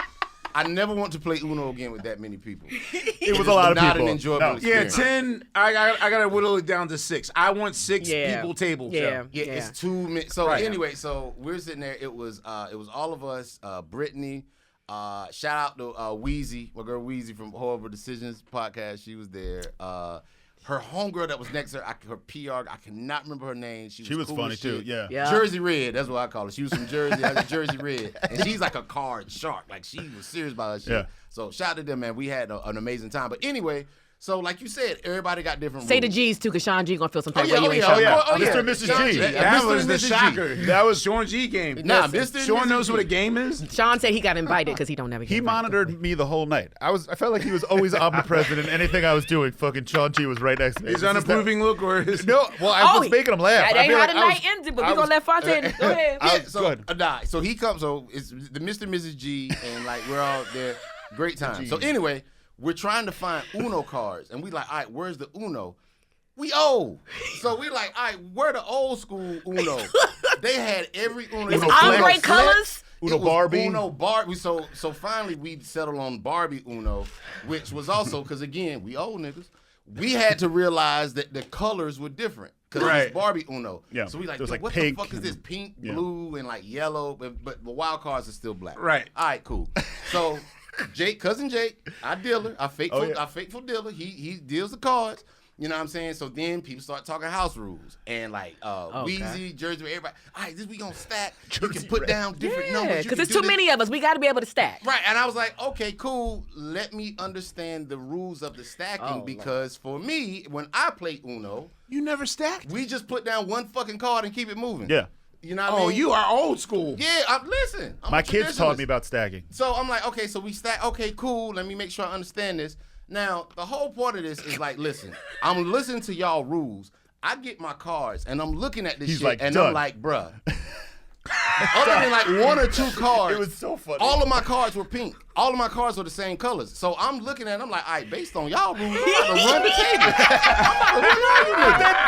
I never want to play Uno again with that many people. It was a lot of not people. an enjoyable No. Yeah, experience. 10. I gotta whittle it down to 6. I want 6 Yeah. people tables. Yeah. Yeah, it's 2 minutes. So Right. anyway, so we're sitting there. It was all of us. Brittany. Shout out to Wheezy, my girl Wheezy from Horrible Decisions podcast. She was there. Her homegirl that was next to her, her PR, I cannot remember her name. She was cool funny as too. shit. Yeah. Yeah. Jersey Red, that's what I call her. She was from Jersey. I was Jersey Red. And she's like a card shark. Like, she was serious about her shit. Yeah. So, shout out to them, man. We had an amazing time. But anyway, so like you said, everybody got different Say rules. the G's too, cause Sean G gonna feel some Oh, type yeah, of way oh, you ain't yeah, showing oh, up. yeah. Mr. and Mrs. Sean G. That Mr. was and the Mrs. G. shocker. That was Sean G game. Nah, Listen, Mr. and Sean Mrs. knows G. what a game is. Sean said he got invited because he don't never get He invited. monitored me the whole night. I felt like he was always omnipresent in anything I was doing. Fucking Sean G was right next to me. His This is unapproving look or his. No, well, I was he- making him laugh. That I ain't feel how like the I was- night ended, but I we gonna was- let Phonte go ahead. I- Yeah, so, good. so he comes, so it's the Mr. and Mrs. G, and like we're all there. Great time. So anyway, we're trying to find Uno cards, and we like, all right, where's the Uno? We old. So we like, all right, where the old school Uno? They had every Uno. It's It was ombre Flex. colors? Uno It was Barbie. Uno Barbie. So finally we settled on Barbie Uno, which was also, because again, we old niggas. We had to realize that the colors were different. Because it Right. was Barbie Uno. Yeah. So we like, It was yo, like what pink the fuck is this? and- Pink, yeah. blue, and like yellow, but the wild cards are still black. Right. All right, cool. So cousin Jake, our dealer, our faithful, Oh, yeah. our faithful dealer, he deals the cards. You know what I'm saying? So then people start talking house rules and like Wheezy, Jersey, everybody. All right, this we gonna stack. You can put down different numbers. Yeah, You because can there's do too this. many of us. We got to be able to stack. Right, and I was like, okay, cool. Let me understand the rules of the stacking Oh, because for me, when I play Uno, You never stacked. we just put down one fucking card and keep it moving. Yeah. You know what I Oh, mean? you are old school. Yeah, listen. I'm My a kids taught traditionalist. me about stacking. So I'm like, okay, so we stack. Okay, cool. Let me make sure I understand this. Now, the whole part of this is like, listen, I'm listening to y'all rules. I get my cards and I'm looking at this He's shit like, and done. I'm like, bruh. Other than like 1 or 2 cards, It was so funny. all of my cards were pink. All of my cards were the same colors. So I'm looking at it, I'm like, all right, based on y'all rules, I'm about to run the table. I'm about to run all you niggas.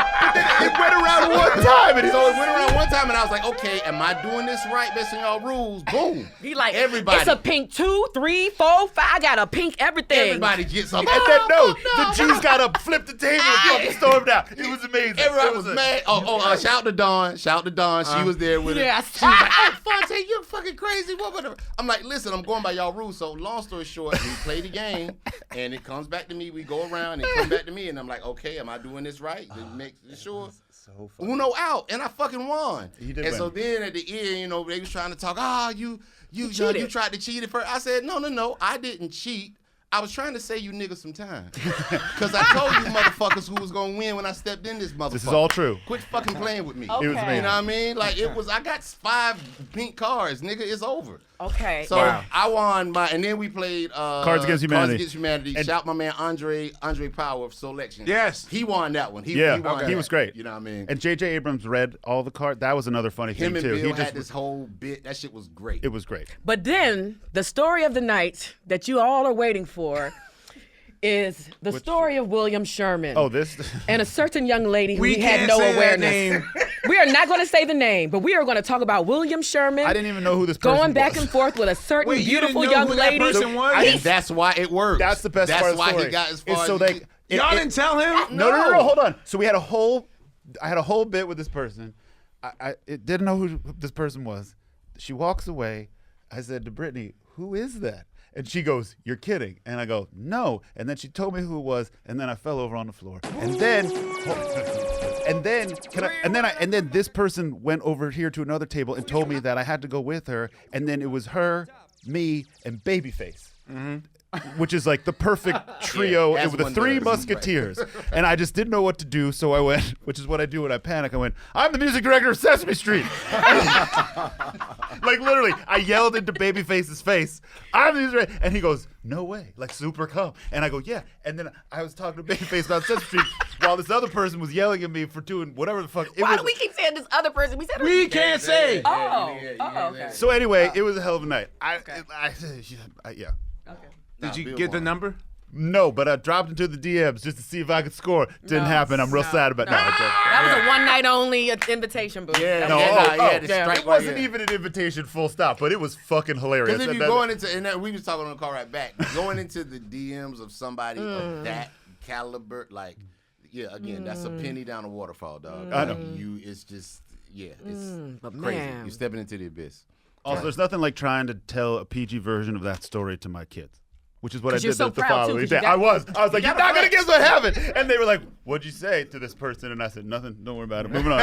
It went around one time, and So it went around one time, and I was like, okay, am I doing this right based on y'all rules? Boom. He like, everybody. it's a pink 2, 3, 4, 5. I got a pink everything. Everybody gets up. And then the G's got up, flipped the table, and fucking stormed out. It was amazing. Everybody It was a- mad. Shout out to Dawn. Shout out to Dawn. She was there with Yes. it. She was like, oh, Phonte, you're fucking crazy. What, whatever. I'm like, listen, I'm going by y'all rules. So long story short, we play the game, and it comes back to me. We go around, and it comes back to me, and I'm like, okay, am I doing this right? Just make sure. So funny. Uno out, and I fucking won. He did and so win. then at the end, you know, they was trying to talk. You cheated. tried to cheat it first. I said, no, I didn't cheat. I was trying to save you niggas some time. Because I told you motherfuckers who was going to win when I stepped in this motherfucker. This is all true. Quit fucking playing with me. Okay. It was amazing. You know what I mean? Like, I got 5 pink cards, nigga. It's over. Okay. So I won and then we played Cards Against Humanity. Cards Against Humanity. And- Shout my man Andre Power of Selection. Yes. He won that one. He won he that. was great. You know what I mean? And J.J. Abrams read all the cards. That was another funny Him thing and too. Bill He just had this whole bit. That shit was great. it was great. But then the story of the night that you all are waiting for is the story of William Sherman. Oh, this. And a certain young lady who We had can't no say that awareness. name. We are not going to say the name, but we are going to talk about William Sherman. I didn't even know who this person going back was. and forth with a certain Wait, you didn't beautiful know young who that lady. person was? And that's why it works. That's the best That's part of the why story. he got as far It's as so he they, did. Y'all didn't tell him? No, hold on. So we had I had a whole bit with this person. I didn't know who this person was. She walks away. I said to Brittany, "Who is that?" And she goes, "You're kidding." And I go, "No." And then she told me who it was, and then I fell over on the floor. And then this person went over here to another table and told me that I had to go with her, and then it was her, me, and Babyface. Which is like the perfect trio as with the one three does. musketeers. And I just didn't know what to do, so I went, which is what I do when I panic. I went, "I'm the music director of Sesame Street." Like literally, I yelled into Babyface's face, "I'm the music director." And he goes, "No way, like super calm." And I go, "Yeah." And then I was talking to Babyface about Sesame Street while this other person was yelling at me for doing whatever the fuck. Why do we keep saying this other person? We said We can't say. okay. So anyway, it was a hell of a night. Yeah. Did you Bill get the won. number? No, but I dropped into the DMs just to see if I could score. Didn't happen. I'm real sad about that. That was a one night only invitation, boo. Yeah, No, yeah, to yeah. strike It wasn't while you- even an invitation, full stop, but it was fucking hilarious. Because if And you're then- going into, and that, we was talking on the call right back, going into the DMs of somebody of that caliber, like, yeah, again, that's a penny down a waterfall, dog. I know. It's just, it's but crazy. man. You're stepping into the abyss. Also, there's nothing like trying to tell a PG version of that story to my kids, which is what I 'Cause you're did so the proud, too, following 'cause you day. got- I was like, "You're not going to flex. guess what happened." And they were like, "What'd you say to this person?" And I said, "Nothing. Don't worry about it. Moving on."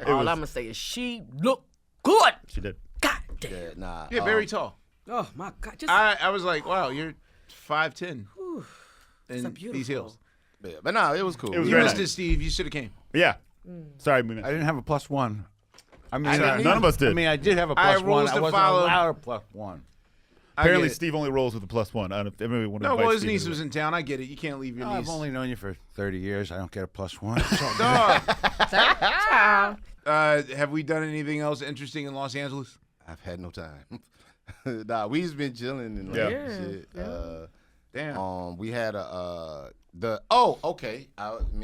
All I'm gonna say is she looked good. She did. God damn. Yeah, nah. Yeah, very tall. Oh my God. Just I was like, wow, you're 5'10". so In beautiful. these hills. Yeah, but no, it was cool. It was You very missed nice. it, Steve. You should have came. Yeah. Sorry, I didn't have a +1. I mean, didn't none of us did. I mean, I did have a I had +1. rules I to wasn't follow. allowed a +1. I Apparently, get it. Steve only rolls with a +1. I don't maybe want to No, invite well, his Steve niece into was it. in town. I get it. You can't leave your niece. I've only known you for 30 years. I don't get a +1. Dog. Have we done anything else interesting in Los Angeles? I've had no time. Nah, we've been chilling and like Yeah. shit. Damn. We had me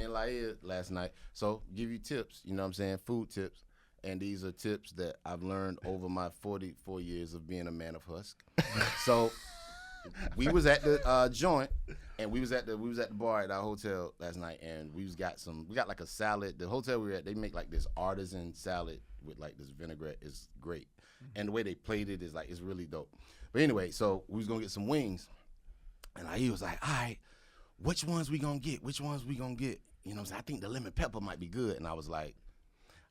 and Laiya last night. So give you tips, you know what I'm saying? Food tips. And these are tips that I've learned over my 44 years of being a man of husk. So we was at the joint, and we was at the bar at our hotel last night, and we got like a salad. The hotel we were at, they make like this artisan salad with like this vinaigrette. It's great. And the way they played it is like, it's really dope. But anyway, so we was gonna get some wings, and he was like, "All right, which ones we gonna get? Which ones we gonna get?" You know what I'm saying? I think the lemon pepper might be good. And I was like,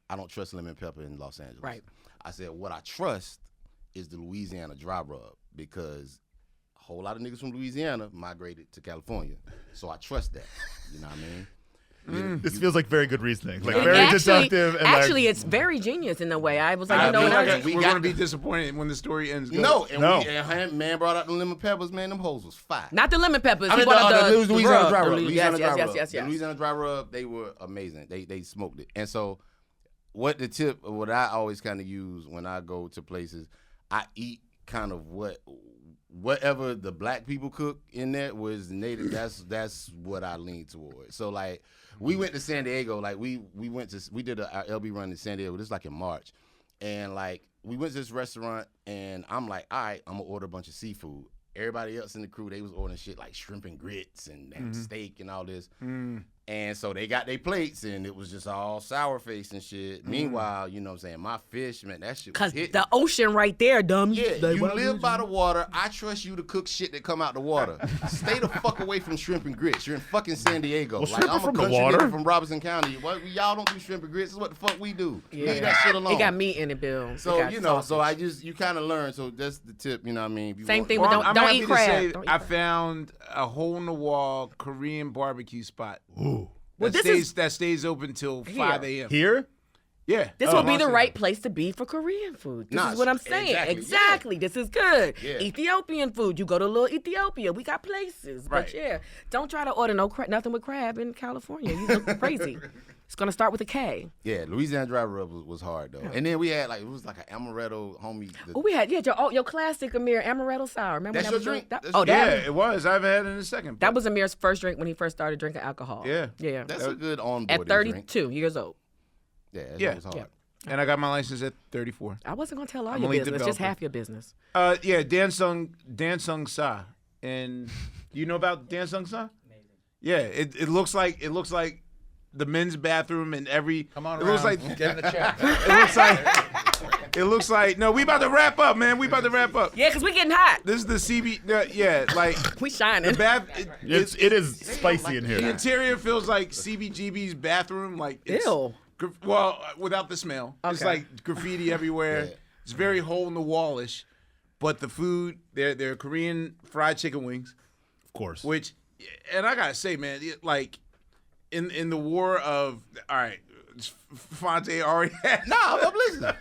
I don't trust lemon pepper in Los Angeles. Right. I said, what I trust is the Louisiana dry rub, because a whole lot of niggas from Louisiana migrated to California. So I trust that. You know what I mean? This feels like very good reasoning. Like And very deductive. And actually, like, it's very genius in a way. I was like, I you know feel what? like We're we going to got be disappointed when the story ends. Good. No, and No. man brought out the lemon peppers, man, them hoes was fire. Not the lemon peppers. I He mean, brought out the the Louisiana rub. dry The rub. Lu- Louisiana dry rub. yes. The Louisiana dry rub, they were amazing. They smoked it. And so what I always kind of use when I go to places, I eat kind of whatever the black people cook in there was native. That's what I lean towards. So like we went to San Diego, like we did our LB run in San Diego. This is like in March. And like we went to this restaurant, and I'm like, all right, I'm gonna order a bunch of seafood. Everybody else in the crew, they was ordering shit like shrimp and grits and steak and all this. And so they got their plates, and it was just all sour face and shit. Meanwhile, you know what I'm saying, my fish, man, that shit was Cause hitting. the ocean right there, dumb. Yeah, Like, you what live by the water. I trust you to cook shit that come out the water. Stay the fuck away from shrimp and grits. You're in fucking San Diego. Well, shrimp are I'm a from the country water. nigga from Robinson County. Y'all don't do shrimp and grits. This is what the fuck we do. Leave that shit alone. It got meat in it, Bill. It So got you know, sausage. so you kind of learn. So that's the tip. You know what I mean? If you Same want- thing Well, with I'm don't happy eat to crab. say Don't eat I crab. found a hole-in-the-wall Korean barbecue spot. ooh. Well, That this is- stays open till 5 a.m. Here? Yeah. This Oh, would be the awesome. right place to be for Korean food. This Nah, is what I'm saying. exactly, This is good. Yeah. Ethiopian food. You go to little Ethiopia. We got places. Right. But yeah, don't try to order nothing with crab in California. You look crazy. It's gonna start with a K. Yeah, Louisiana dry rub was hard though. And then we had it was like an amaretto homie. Oh, we had your classic Amir amaretto sour. Remember That's when that your was drink? That, That's oh, your- Yeah, that it was. I haven't had it in a second. that was Amir's first drink when he first started drinking alcohol. Yeah. Yeah. That's a good onboarding At drink. 32 years old. Yeah, Yeah. it was hard. Yeah. And I got my license at 34. I wasn't gonna tell all I'm your only business, just developing. half your business. Yeah, Dan Sung Sa. And you know about Dan Sung Sa? Yeah, it looks like the men's bathroom and every. Come on it looks around. like Get in the chat. it looks like no. We about to wrap up, man. We about to wrap up. Yeah, 'cause we getting hot. This is the CB. Yeah, like We shining. the bath. It is spicy in The here. interior feels like CBGB's bathroom. Like it's, Ew. Well, without the smell, it's Okay. like graffiti everywhere. Yeah. It's very hole in the wallish, but the food, they're Korean fried chicken wings, Of course. which, and I gotta say, man, like in the war of all right, Phonte already had. Nah, I'm listening.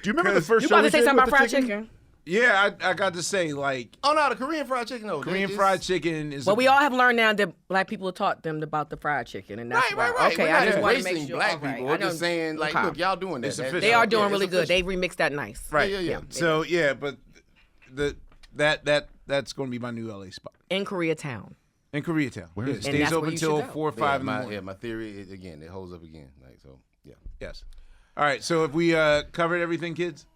Do you remember the first You show about we to say did something with about the fried chicken? Yeah, I got to say like Oh no, the Korean fried chicken though. Korean It's- fried chicken is. Well, we all have learned now that black people taught them about the fried chicken, and that's Right. Okay, We're I not just want to erasing make sure. black all right, people. I We're know- just saying, like, okay. look, y'all doing that. It's That's- official. They are yeah, doing it's really good. official. They remixed that nice. right. Yeah. So yeah, but that's going to be my new LA spot In Koreatown. in Koreatown. Where is it? It And stays that's where open you till should go. 4 or 5 in the my, morning. yeah, my theory is, again, it holds up again. Like so, yeah. Yes. All right. So if we covered everything, kids,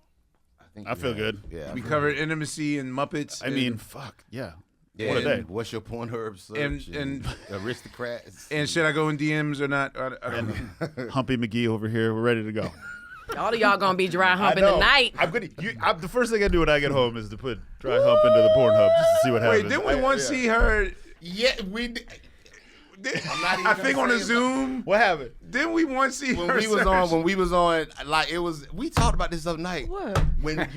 I feel good. Yeah. we covered intimacy and Muppets. I mean, fuck, yeah. Yeah, What a day. and what's your Pornhub search? And aristocrats. and should I go in DMs or not? I don't know. Humpy McGee over here. We're ready to go. All of y'all gonna be dry I humping know. tonight. I'm gonna. The first thing I do when I get home is to put dry hump into the Pornhub just to see what happens. Wait, didn't we once see her? yeah, we. I'm not even I think gonna on a say it. Zoom. What happened? Didn't we once see When her? we was search? like it was. We talked about this the other night. What? When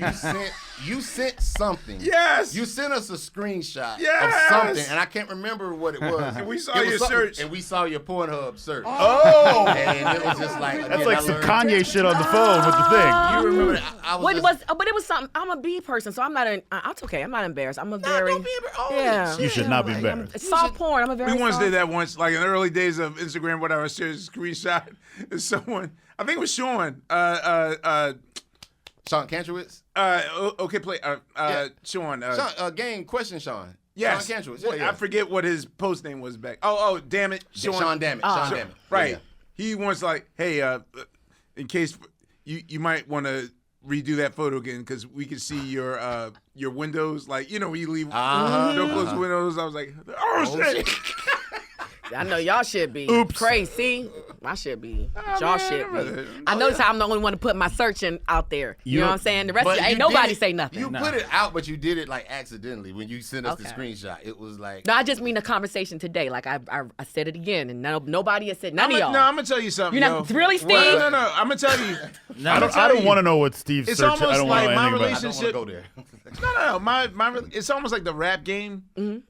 you sent something. Yes. You sent us a screenshot Yes. of something, and I can't remember what it was. And we saw It was your something- search. and we saw your Pornhub search. Oh, And it was just like that's again, like I some learned- Kanye shit on the phone with the thing. You remember that? I was What just, was? But it was something. I'm a B person, so I'm not. It's okay. I'm not embarrassed. I'm a very. don't be embarrassed. Oh, yeah. You should not be I'm- embarrassed. It's soft porn. I'm a very. We once soft- did that once, like in the early days of Instagram. What I was sharing a screenshot. Is someone? I think it was Sean. Sean Kantrowitz. Okay, play. Yeah. Sean. Sean, game question, Sean. Yes. Sean Kantrowitz. What- Yeah. I forget what his post name was back. Oh, damn it, Sean. Sean Dammit. Sean Sean- Dammit. Right. Yeah. He wants like, hey, in case you might want to redo that photo again because we can see your windows. Like when you leave, don't close the windows. I was like, oh shit. I know y'all should be crazy. I should be. Y'all should be. man. I notice how I'm the only one to put my searching out there. You know what I'm saying? The rest of But you, ain't you did nobody it- say nothing. You put it out, but you did it like accidentally when you sent us the Okay. screenshot. It was like No, I just mean the conversation today. Like I said it again, and nobody has said none of y'all. No, I'm gonna tell you something. You're not- yo. really, Steve? Well, no. I'm gonna tell you. I don't want to know what Steve's It's searching. I almost don't want to like know my anything about it. I don't want to go there. No. My it's almost like the rap game.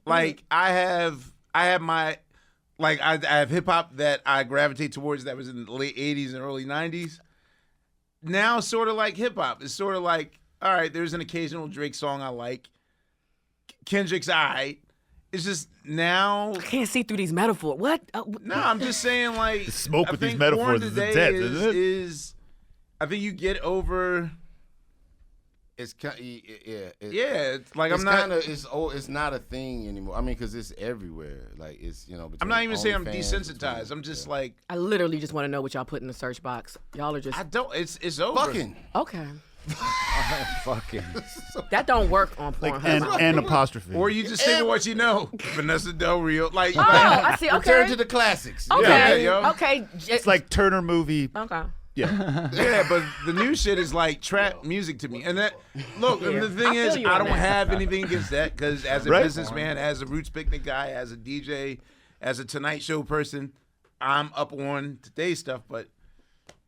Like I have my. Like I have hip hop that I gravitate towards that was in the late 80s and early 90s. Now sort of like hip hop. It's sort of like, all right, there's an occasional Drake song I like. Kendrick's alright. It's just now I can't see through these metaphors. What? no, I'm just saying like The smoke I with these think metaphors porn is today intense, isn't it? is I think you get over It's kind, yeah. it's like It's I'm not kind of it's not a thing anymore. I mean, because it's everywhere. Like it's I'm not even saying I'm between- desensitized. I'm just like I literally just want to know what y'all put in the search box. Y'all are just I don't it's over. fucking. okay. Fucking. That don't work on Like Pornhub. and apostrophe. Or you just think of what you know. Vanessa Del Rio. Like Oh, I see. Return Okay. to the classics. Okay. Yeah, yo. Okay. It's like Turner movie. Okay. Yeah. yeah, but the new shit is like trap music to me. And that look, and the thing I feel is, you I on don't that. have anything against that because as a Right. businessman, as a Roots Picnic guy, as a DJ, as a Tonight Show person, I'm up on today's stuff. But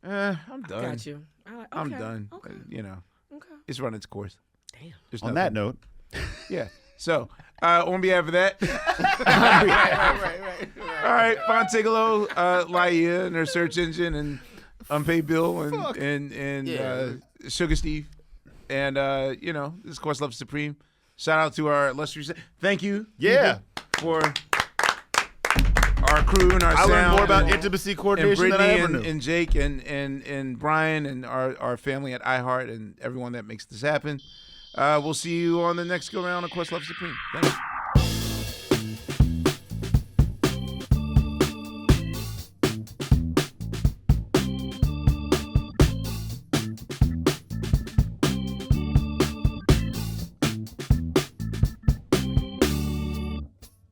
I'm done. Got you. I'm Okay. done. Okay. Okay. it's run its course. Damn. There's On nothing. that note, Yeah. So, on behalf of that, all right, Phonte, Laiya and her search engine, and Unpaid Bill and Yeah. Suga Steve. And, this is Questlove Supreme. Shout out to our illustrious. Thank you. Yeah. people, for our crew and our I sound. learned more about and- intimacy and coordination than I Brittany ever knew. and Jake and Brian and our family at iHeart and everyone that makes this happen. We'll see you on the next go round of Questlove Supreme. Thanks.